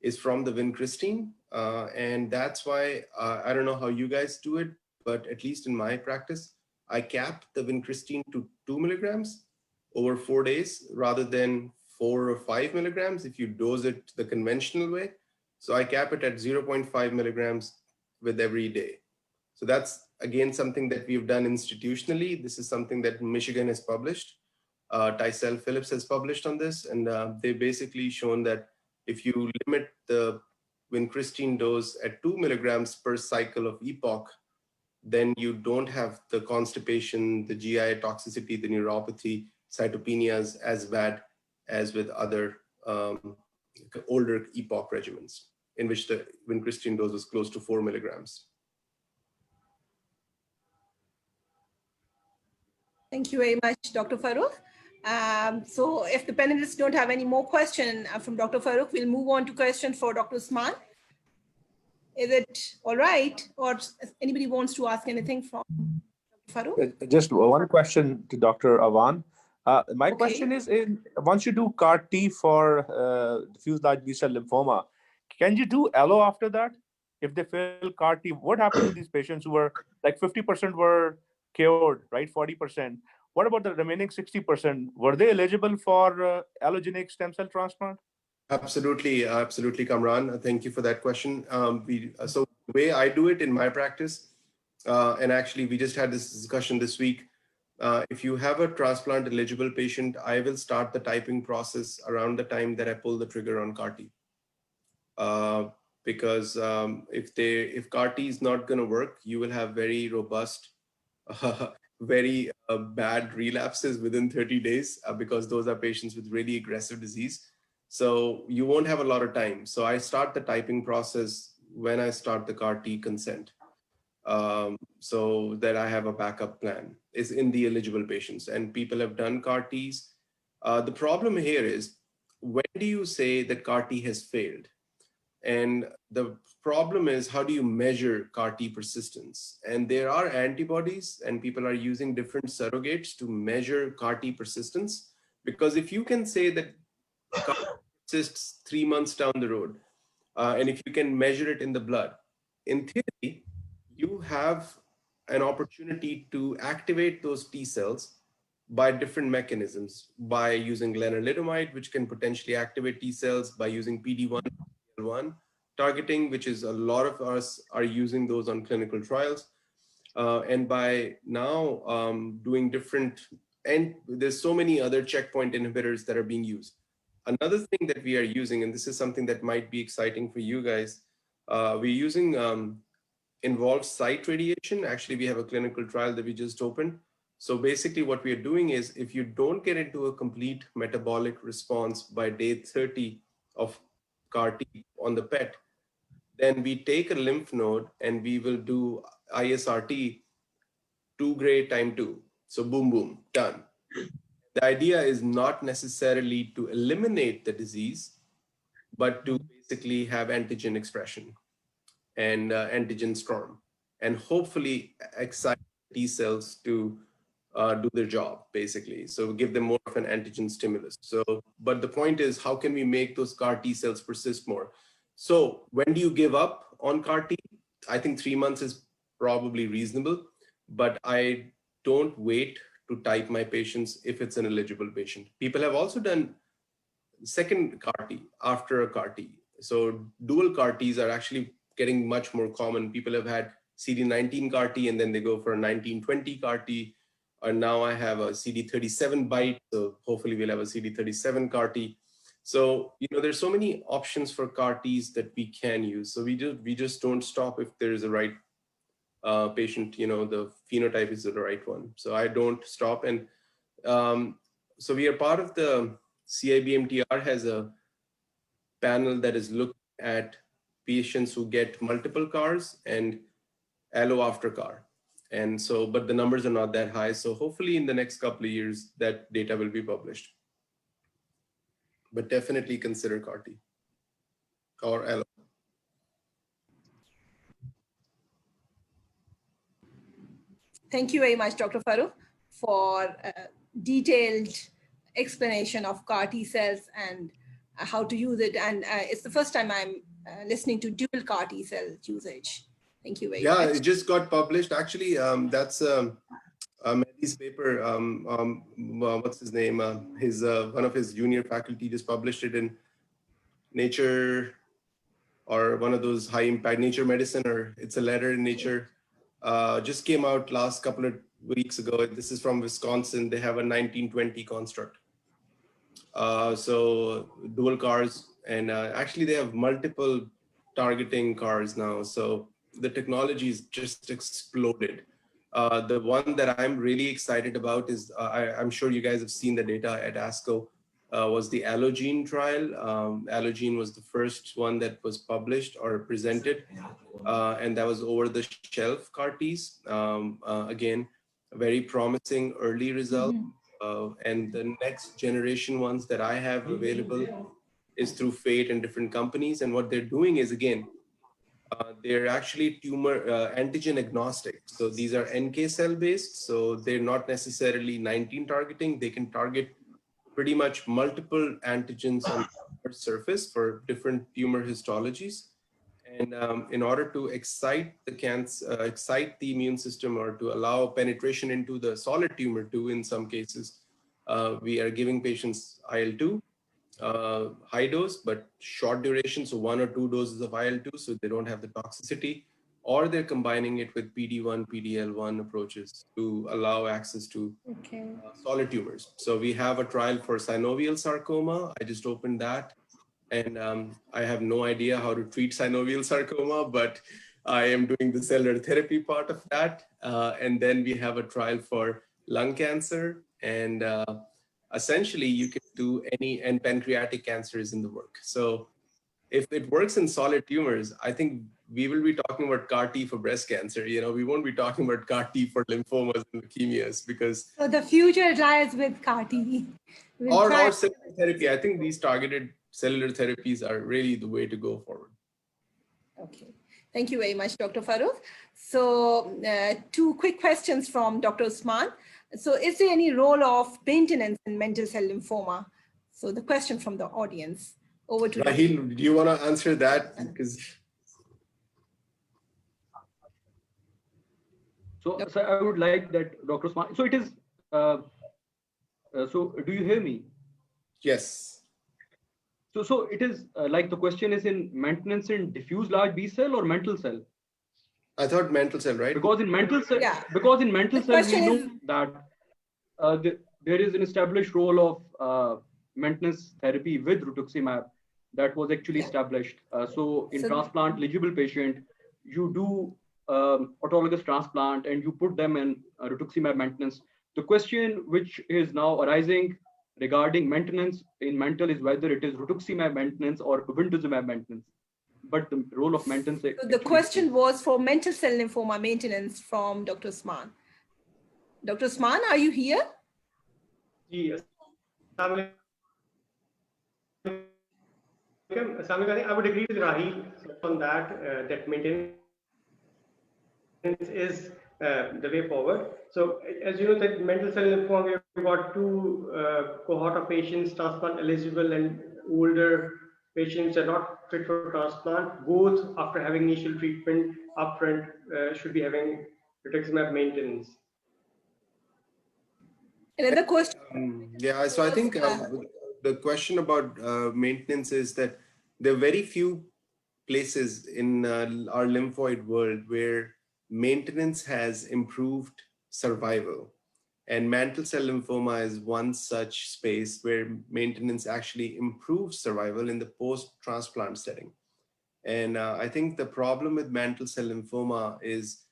is from the vincristine. And that's why, I don't know how you guys do it, but at least in my practice, I cap the vincristine to 2 milligrams over 4 days rather than 4 or 5 milligrams if you dose it the conventional way. So I cap it at 0.5 milligrams with every day. So that's, again, something that we've done institutionally. This is something that Michigan has published. Tycel Phillips has published on this. And they basically shown that if you limit the vincristine dose at 2 milligrams per cycle of EPOC, then you don't have the constipation, the GI toxicity, the neuropathy, cytopenias as bad as with other older EPOC regimens in which the vincristine dose was close to 4 milligrams. Thank you very much, Dr. Farrukh. So if the panelists don't have any more questions from Dr. Farrukh, we'll move on to questions for Dr. Usman. Is it all right? Or anybody wants to ask anything from Dr. Farrukh? Just one question to Dr. Awan. My question is, once you do CAR-T for diffuse large B-cell lymphoma, can you do allo after that? If they fail CAR-T, what happened to these patients who were like 50% were cured, right? 40%. What about the remaining 60%? Were they eligible for allogeneic stem cell transplant? Absolutely, absolutely, Kamran. Thank you for that question. So the way I do it in my practice, and actually we just had this discussion this week, if you have a transplant eligible patient, I will start the typing process around the time that I pull the trigger on CAR-T. Because if CAR-T is not going to work, you will have very robust, very bad relapses within 30 days because those are patients with really aggressive disease. So you won't have a lot of time. So I start the typing process when I start the CAR-T consent. So that I have a backup plan is in the eligible patients, and people have done CAR-Ts. The problem here is, when do you say that CAR-T has failed? And the problem is, how do you measure CAR-T persistence? And there are antibodies, and people are using different surrogates to measure CAR-T persistence. Because if you can say that CAR persists 3 months down the road, and if you can measure it in the blood, in theory, you have an opportunity to activate those T cells by different mechanisms, by using lenalidomide, which can potentially activate T cells, by using PD-1, PD-L1 targeting, which is a lot of us are using those on clinical trials. And by now doing different, and there's so many other checkpoint inhibitors that are being used. Another thing that we are using, and this is something that might be exciting for you guys, we're using involved site radiation. Actually, we have a clinical trial that we just opened. So basically what we are doing is, if you don't get into a complete metabolic response by day 30 of CAR T on the PET, then we take a lymph node and we will do ISRT 2 gray time 2. So boom, boom, done. The idea is not necessarily to eliminate the disease, but to basically have antigen expression and antigen storm, and hopefully excite T cells to do their job, basically. So give them more of an antigen stimulus. So, but the point is, how can we make those CAR T cells persist more? So when do you give up on CAR T? I think 3 months is probably reasonable, but I don't wait to type my patients if it's an eligible patient. People have also done second CAR T after a CAR T. So dual CAR Ts are actually getting much more common. People have had Cd19 CAR T and then they go for a 1920 CAR T. And now I have a Cd37 BiTE, so hopefully we'll have a Cd37 CAR T. So, you know, there's so many options for CAR Ts that we can use. So we just don't stop if there's a right patient, you know, the phenotype is the right one. So I don't stop. And so we are part of the CIBMTR has a panel that is looking at patients who get multiple CARs and allo after CAR. And so, but the numbers are not that high. So hopefully in the next couple of years, that data will be published. But definitely consider CAR T or allo. Thank you very much, Dr. Farrukh, for a detailed explanation of CAR T cells and how to use it. And it's the first time I'm listening to dual CAR T cell usage. Thank you very much. Yeah, it just got published. Actually, that's Mehdi's paper. What's his name? One of his junior faculty just published it in Nature, or one of those high impact Nature Medicine, or it's a letter in Nature. Just came out last couple of weeks ago. This is from Wisconsin. They have a 1920 construct. So dual CARs, and actually they have multiple targeting CARs now. So the technology is just exploded. The one that I'm really excited about is, I'm sure you guys have seen the data at ASCO, was the Allogene trial. Allogene was the first one that was published or presented, and that was over the shelf CAR Ts. Again, very promising early result. And the next generation ones that I have available is through Fate and different companies. And what they're doing is, again, they're actually tumor antigen agnostic. So these are NK cell based. So they're not necessarily 19 targeting. They can target pretty much multiple antigens on the surface for different tumor histologies. And in order to excite the excite the immune system, or to allow penetration into the solid tumor too, in some cases, we are giving patients IL-2, high dose, but short duration. So 1 or 2 doses of IL-2, so they don't have the toxicity, or they're combining it with PD-1, PD-L1 approaches to allow access to solid tumors. So we have a trial for synovial sarcoma. I just opened that. And I have no idea how to treat synovial sarcoma, but I am doing the cellular therapy part of that. And then we have a trial for lung cancer. And essentially you can do any, and pancreatic cancer is in the work. So if it works in solid tumors, I think we will be talking about CAR T for breast cancer. You know, we won't be talking about CAR T for lymphomas and leukemias, because. So the future lies with CAR T. Or cellular therapy. I think these targeted cellular therapies are really the way to go forward. Okay. Thank you very much, Dr. Farrukh. So 2 quick questions from Dr. Usman. So is there any role of maintenance in mantle cell lymphoma? So the question from the audience. Over to Raheel, do you want to answer that? Because so I would like that Dr. Usman. So it is. So do you hear me? yes. So it is like the question is in maintenance in diffuse large B cell or mantle cell? I thought mantle cell, right? Because in mantle cell, Yeah. because in mantle The cell we question know is- that there is an established role of maintenance therapy with rituximab that was actually established. So in transplant eligible patient, you do autologous transplant and you put them in rituximab maintenance. The question which is now arising regarding maintenance in mantle is whether it is rituximab maintenance or obinutuzumab maintenance. But the role of maintenance. So the question was for mantle cell lymphoma maintenance from Dr. Usman. Dr. Usman, are you here? Yes. I would agree with Raheel on that, that maintenance is the way forward. So as you know, that mantle cell lymphoma, we've got 2 cohort of patients, transplant eligible and older patients are not fit for transplant. Both after having initial treatment upfront should be having rituximab maintenance. Another question. Yeah, so I think the question about maintenance is that there are very few places in our lymphoid world where maintenance has improved survival. And mantle cell lymphoma is one such space where maintenance actually improves survival in the post-transplant setting. And I think the problem with mantle cell lymphoma is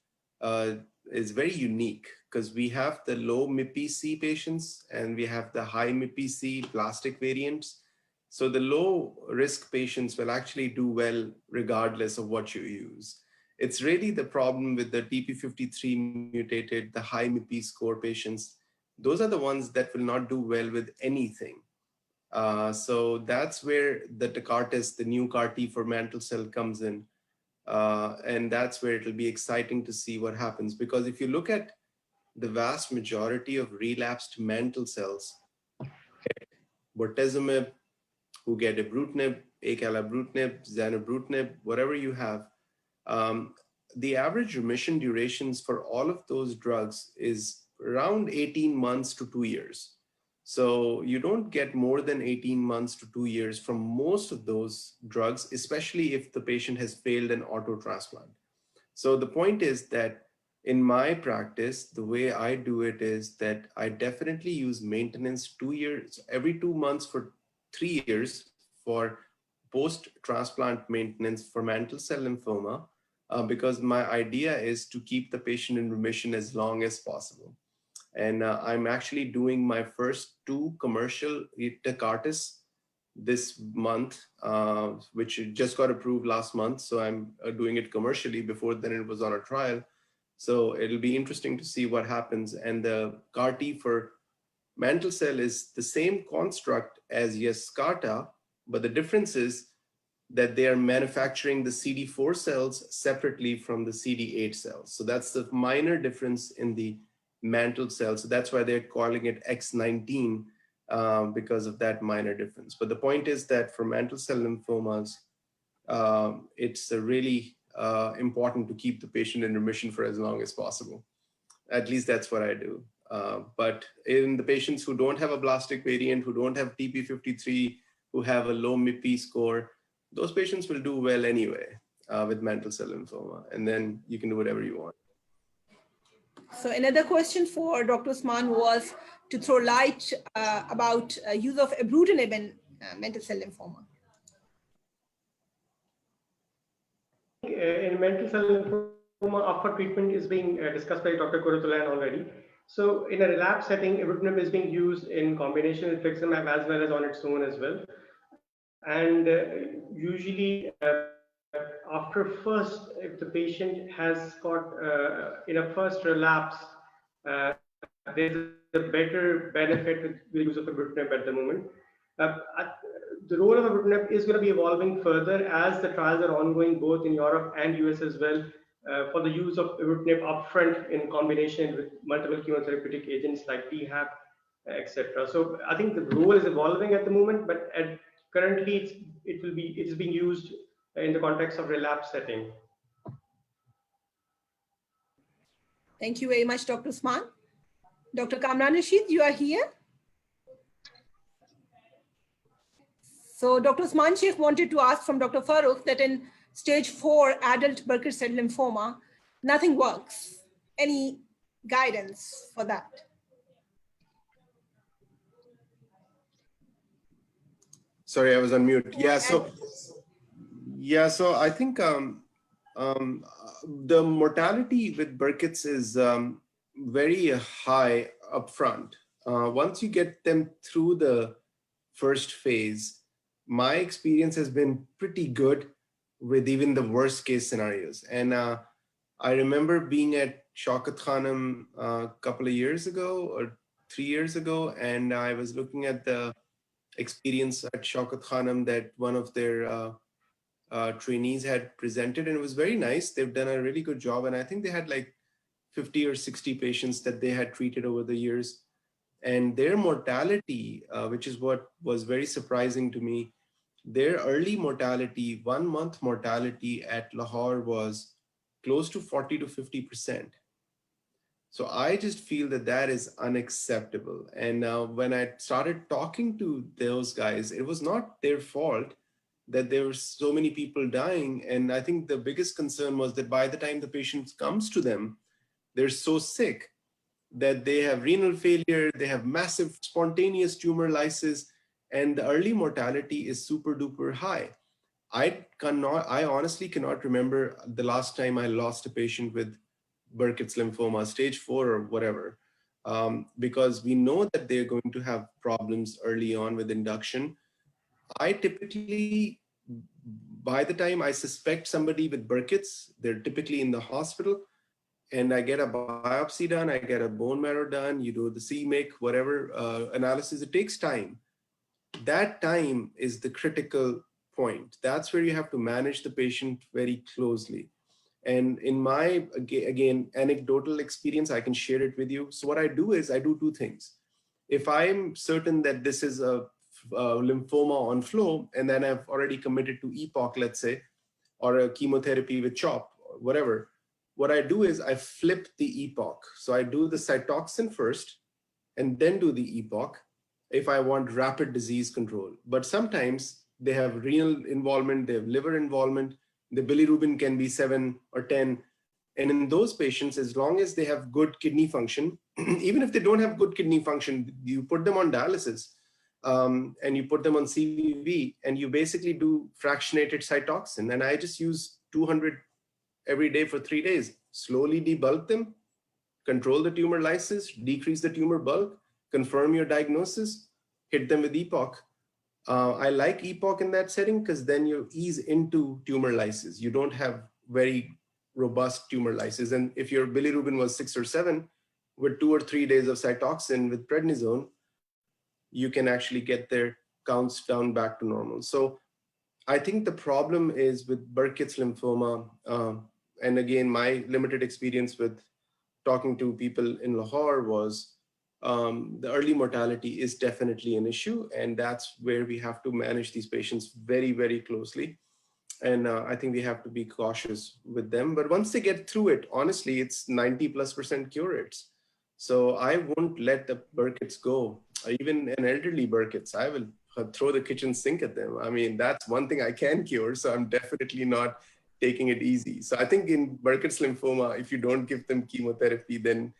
very unique because we have the low MIPC patients and we have the high MIPC plastic variants. So the low risk patients will actually do well regardless of what you use. It's really the problem with the TP53 mutated, the high MIPI score patients. Those are the ones that will not do well with anything. So that's where the Tecartus, the new CAR-T for mantle cell comes in. And that's where it'll be exciting to see what happens. Because if you look at the vast majority of relapsed mantle cells, bortezomib, who get ibrutinib, acalabrutinib, zanubrutinib, whatever you have, the average remission durations for all of those drugs is around 18 months to 2 years. So you don't get more than 18 months to 2 years from most of those drugs, especially if the patient has failed an auto transplant. So the point is that in my practice, the way I do it is that I definitely use maintenance 2 years, every 2 months for 3 years for post-transplant maintenance for mantle cell lymphoma, because my idea is to keep the patient in remission as long as possible. And I'm actually doing my first 2 commercial Tecartus this month, which just got approved last month. So I'm doing it commercially. Before then it was on a trial. So it'll be interesting to see what happens. And the CAR-T for mantle cell is the same construct as Yescarta, but the difference is that they are manufacturing the CD4 cells separately from the CD8 cells. So that's the minor difference in the mantle cells. So that's why they're calling it X19 because of that minor difference. But the point is that for mantle cell lymphomas, it's really important to keep the patient in remission for as long as possible. At least that's what I do. But in the patients who don't have a blastic variant, who don't have TP53, who have a low MIPI score, those patients will do well anyway with mantle cell lymphoma. And then you can do whatever you want. So another question for Dr. Usman was to throw light about use of ibrutinib in mantle cell lymphoma. In mantle cell lymphoma, after treatment is being discussed by Dr. Qurat already. So in a relapse setting, ibrutinib is being used in combination with infliximab as well as on its own as well. And usually after first, if the patient has got in a first relapse, there's a better benefit with the use of ibrutinib at the moment. the role of ibrutinib is going to be evolving further as the trials are ongoing both in Europe and US as well, for the use of ibrutinib upfront in combination with multiple chemotherapeutic agents like PHAP, etc. So I think the role is evolving at the moment, but currently it is being used in the context of relapse setting. Thank you very much, Dr. Usman. Dr. Kamran Rashid, you are here. So Dr. Usman Sheikh wanted to ask from Dr. Farrukh that in stage 4 adult Burkitt cell lymphoma, nothing works. Any guidance for that? Sorry, I was on mute. Yeah, so I think the mortality with Burkitt's is very high upfront. Once you get them through the first phase, my experience has been pretty good with even the worst case scenarios. And I remember being at Shaukat Khanum a couple of years ago or 3 years ago, and I was looking at the experience at Shaukat Khanum that one of their trainees had presented, and it was very nice. They've done a really good job, and I think they had like 50 or 60 patients that they had treated over the years. And their mortality, which is what was very surprising to me, their early mortality, 1 month mortality at Lahore was close to 40 to 50%. So I just feel that that is unacceptable. And when I started talking to those guys, it was not their fault that there were so many people dying. And I think the biggest concern was that by the time the patient comes to them, they're so sick that they have renal failure, they have massive spontaneous tumor lysis, and the early mortality is super duper high. I honestly cannot remember the last time I lost a patient with Burkitt's lymphoma, stage 4 or whatever, because we know that they're going to have problems early on with induction. I typically, by the time I suspect somebody with Burkitt's, they're typically in the hospital, and I get a biopsy done, I get a bone marrow done, you do the CMYC, whatever analysis, it takes time. That time is the critical point. That's where you have to manage the patient very closely. And in my, again, anecdotal experience, I can share it with you. So what I do is I do 2 things. If I'm certain that this is a lymphoma on flow, and then I've already committed to EPOC, let's say, or a chemotherapy with CHOP, or whatever, what I do is I flip the EPOC. So I do the Cytoxin first, and then do the EPOC if I want rapid disease control. But sometimes they have renal involvement, they have liver involvement, the bilirubin can be 7 or 10. And in those patients, as long as they have good kidney function, even if they don't have good kidney function, you put them on dialysis and you put them on CVV, and you basically do fractionated Cytoxin. And I just use 200 every day for 3 days, slowly debulk them, control the tumor lysis, decrease the tumor bulk, confirm your diagnosis, hit them with EPOC. I like EPOC in that setting because then you ease into tumor lysis. You don't have very robust tumor lysis. And if your bilirubin was 6 or 7, with 2 or 3 days of Cytoxin with prednisone, you can actually get their counts down back to normal. So I think the problem is with Burkitt's lymphoma, and again, my limited experience with talking to people in Lahore was the early mortality is definitely an issue, and that's where we have to manage these patients very, very closely. And I think we have to be cautious with them. But once they get through it, honestly, it's 90+% cure rates. So I won't let the Burkitt's go. Even an elderly Burkitt's, I will throw the kitchen sink at them. I mean, that's one thing I can cure, so I'm definitely not taking it easy. So I think in Burkitt's lymphoma, if you don't give them chemotherapy, then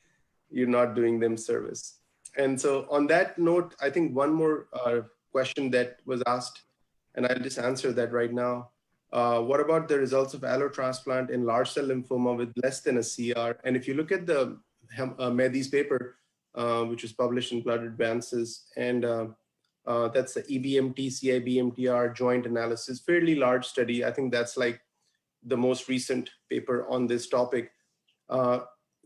you're not doing them service. And so on that note, I think one more question that was asked, and I'll just answer that right now. What about the results of allotransplant in large cell lymphoma with less than a CR? And if you look at the Mehdi's paper, which was published in Blood Advances, and that's the AFBMTC, IBMTR joint analysis, fairly large study. I think that's like the most recent paper on this topic.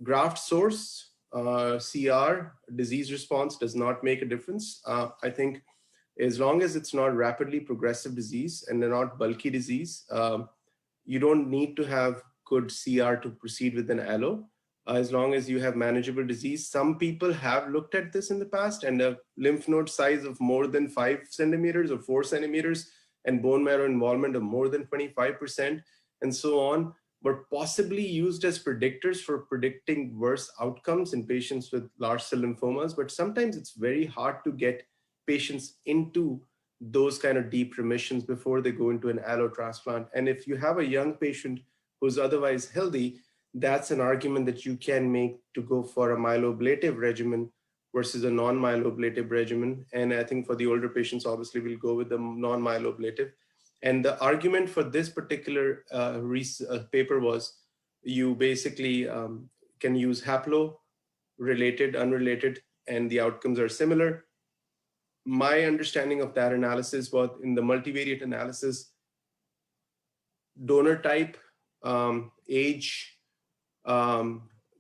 Graft source, CR, disease response does not make a difference. I think as long as it's not rapidly progressive disease and they're not bulky disease, you don't need to have good CR to proceed with an allo. As long as you have manageable disease. Some people have looked at this in the past, and a lymph node size of more than 5 centimeters or 4 centimeters and bone marrow involvement of more than 25% and so on were possibly used as predictors for predicting worse outcomes in patients with large cell lymphomas. But sometimes it's very hard to get patients into those kind of deep remissions before they go into an allo transplant. And if you have a young patient who's otherwise healthy, that's an argument that you can make to go for a myeloablative regimen versus a non-myeloablative regimen. And I think for the older patients, obviously we'll go with the non-myeloablative. And the argument for this particular paper was you basically can use haplo, related, unrelated, and the outcomes are similar. My understanding of that analysis was in the multivariate analysis, donor type, age,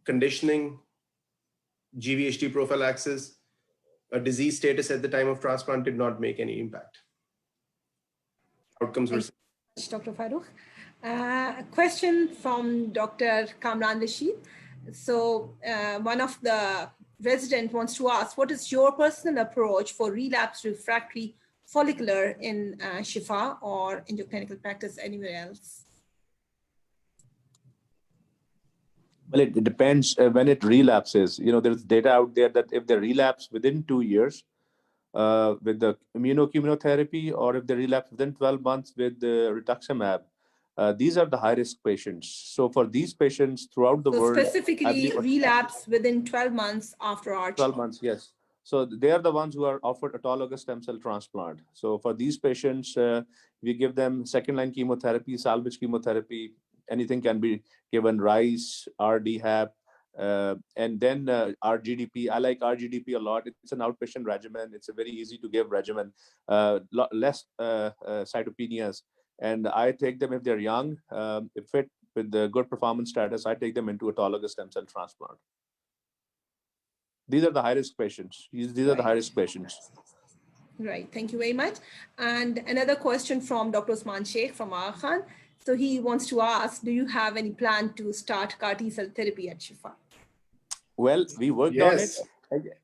conditioning, GVHD prophylaxis, a disease status at the time of transplant did not make any impact. Outcomes were. Dr. Farrukh. A question from Dr. Kamran Rashid. So one of the residents wants to ask, what is your personal approach for relapse refractory follicular in Shifa or in your clinical practice anywhere else? Well, it depends when it relapses. You know, there's data out there that if they relapse within 2 years with the immunochemotherapy, or if they relapse within 12 months with the rituximab, these are the high-risk patients. So for these patients throughout the world, specifically relapse within 12 months after ARCH. 12 months, yes. So they are the ones who are offered autologous stem cell transplant. So for these patients, we give them second-line chemotherapy, salvage chemotherapy. Anything can be given, rice, RDHAP, and then RGDP. I like RGDP a lot. It's an outpatient regimen. It's a very easy to give regimen, less cytopenias. And I take them if they're young, fit with the good performance status, I take them into autologous stem cell transplant. These are the high-risk patients. These are the high-risk patients. Right. Thank you very much. And another question from Dr. Usman Sheikh from Awan. So he wants to ask, do you have any plan to start CAR T-cell therapy at Shifa? Well, we worked on it.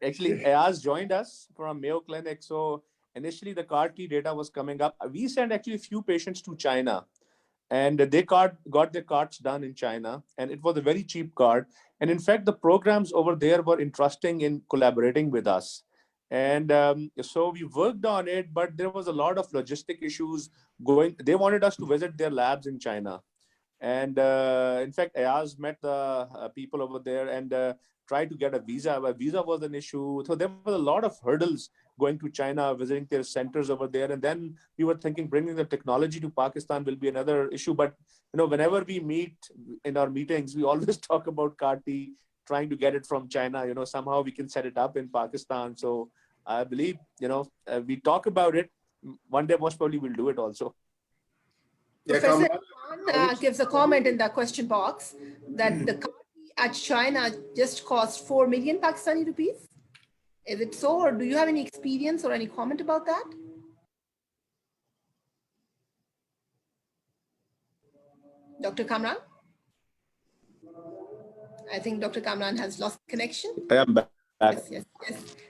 Actually, Ayaz joined us from Mayo Clinic. So initially the CAR T data was coming up. We sent actually a few patients to China, and they got their cards done in China, and it was a very cheap card. And in fact, the programs over there were interesting in collaborating with us. And so we worked on it, but there was a lot of logistic issues going. They wanted us to visit their labs in China. And in fact, Ayaz met the people over there and tried to get a visa. A visa was an issue. So there were a lot of hurdles going to China, visiting their centers over there. And then we were thinking bringing the technology to Pakistan will be another issue. But, you know, whenever we meet in our meetings, we always talk about CAR T, trying to get it from China. You know, somehow we can set it up in Pakistan. So I believe, you know, we talk about it. One day, most probably we'll do it also. Professor Awan gives a comment in the question box that the CAR T at China just cost 4 million Pakistani rupees. Is it so, or do you have any experience or any comment about that? Dr. Kamran? I think Dr. Kamran has lost connection. I am back.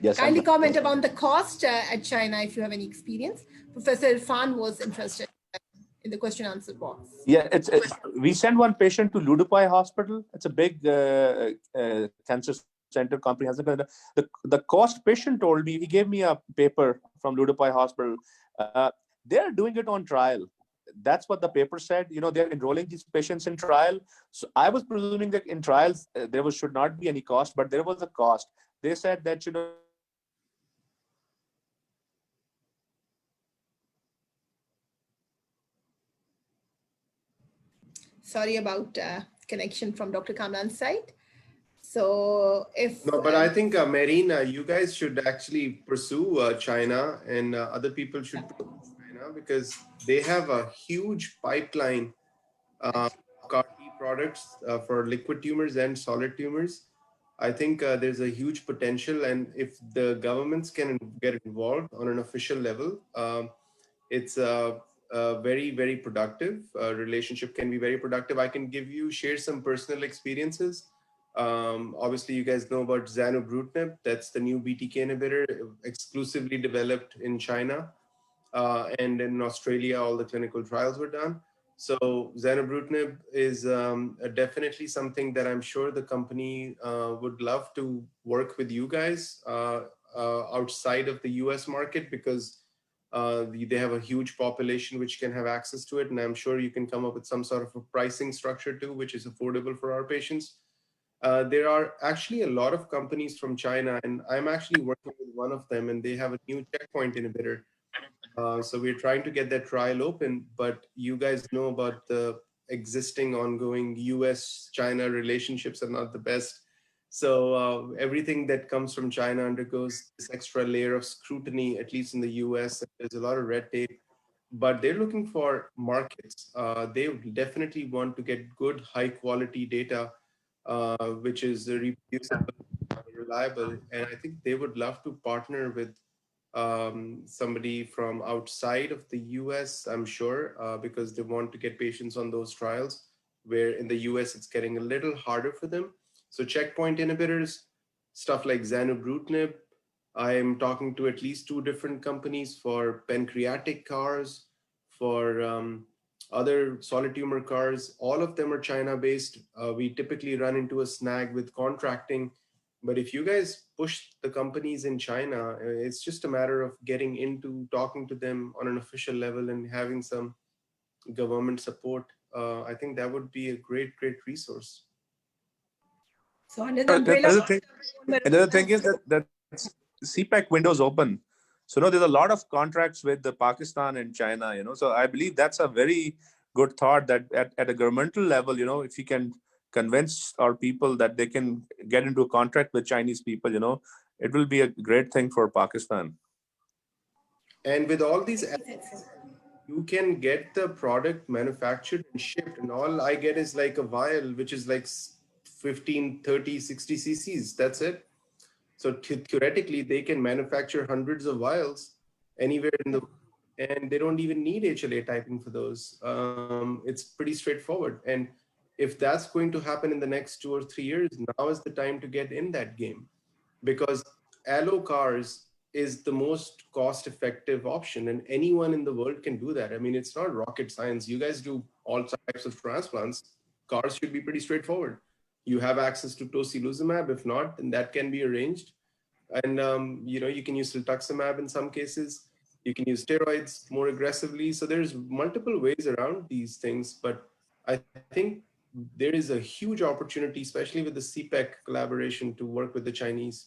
Yes. Kindly comment about the cost at China if you have any experience. Professor Irfan was interested in the question answer box. Yeah, we sent one patient to Ludupai Hospital. It's a big cancer center, comprehensive. The cost, patient told me, he gave me a paper from Ludupai Hospital. They're doing it on trial. That's what the paper said. You know, they're enrolling these patients in trial. So I was presuming that in trials, there should not be any cost, but there was a cost. They said that, you know, sorry about connection from Dr. Kamran's side. So if... No, but I think, Mehreen, you guys should actually pursue China, and other people should pursue China, because they have a huge pipeline of CAR T products for liquid tumors and solid tumors. I think there's a huge potential, and if the governments can get involved on an official level, it's a very, very productive relationship, can be very productive. I can share some personal experiences. Obviously, you guys know about zanubrutinib. That's the new BTK inhibitor, exclusively developed in China. And in Australia, all the clinical trials were done. So zanubrutinib is definitely something that I'm sure the company would love to work with you guys outside of the US market, because they have a huge population which can have access to it. And I'm sure you can come up with some sort of a pricing structure too, which is affordable for our patients. There are actually a lot of companies from China, and I'm actually working with one of them, and they have a new checkpoint inhibitor. So we're trying to get that trial open, but you guys know about the existing ongoing US-China relationships are not the best. So everything that comes from China undergoes this extra layer of scrutiny, at least in the US. There's a lot of red tape, but they're looking for markets. They definitely want to get good, high quality data, which is reproducible, reliable. And I think they would love to partner with somebody from outside of the US, I'm sure, because they want to get patients on those trials, where in the US it's getting a little harder for them. So checkpoint inhibitors, stuff like zanubrutinib. I am talking to at least 2 different companies for pancreatic CARs, for other solid tumor CARs. All of them are China based. We typically run into a snag with contracting. But if you guys push the companies in China, it's just a matter of getting into talking to them on an official level and having some government support. I think that would be a great, great resource. So under the umbrella, another thing is that CPEC windows open. So no, there's a lot of contracts with the Pakistan and China, so I believe that's a very good thought that at a governmental level, if you can convince our people that they can get into a contract with Chinese people, it will be a great thing for Pakistan. And with all these, you can get the product manufactured and shipped, and all I get is like a vial, which is like 15, 30, 60 cc's. That's it. So theoretically, they can manufacture hundreds of vials anywhere in the, and they don't even need HLA typing for those. It's pretty straightforward. And if that's going to happen in the next 2 or 3 years, now is the time to get in that game, because allo CARs is the most cost-effective option, and anyone in the world can do that. I mean, it's not rocket science. You guys do all types of transplants. CARs should be pretty straightforward. You have access to tocilizumab. If not, then that can be arranged. And you can use rituximab in some cases. You can use steroids more aggressively. So there's multiple ways around these things. But I think there is a huge opportunity, especially with the CPEC collaboration, to work with the Chinese.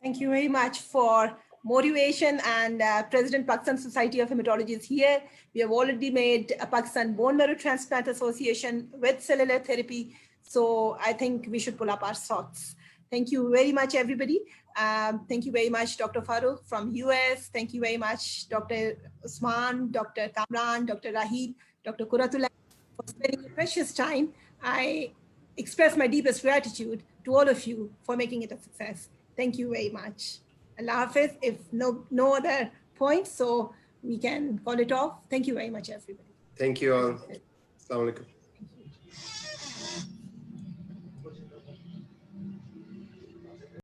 Thank you very much for motivation. And President Pakistan Society of Hematology is here. We have already made a Pakistan Bone Marrow Transplant Association with cellular therapy. So I think we should pull up our socks. Thank you very much, everybody. Thank you very much, Dr. Farrukh from US. Thank you very much, Dr. Usman, Dr. Kamran, Dr. Raheel, Dr. Qurat, for spending your precious time. I express my deepest gratitude to all of you for making it a success. Thank you very much. Allah Hafiz. If no other points, so we can call it off. Thank you very much, everybody. Thank you all. Assalamu alaikum.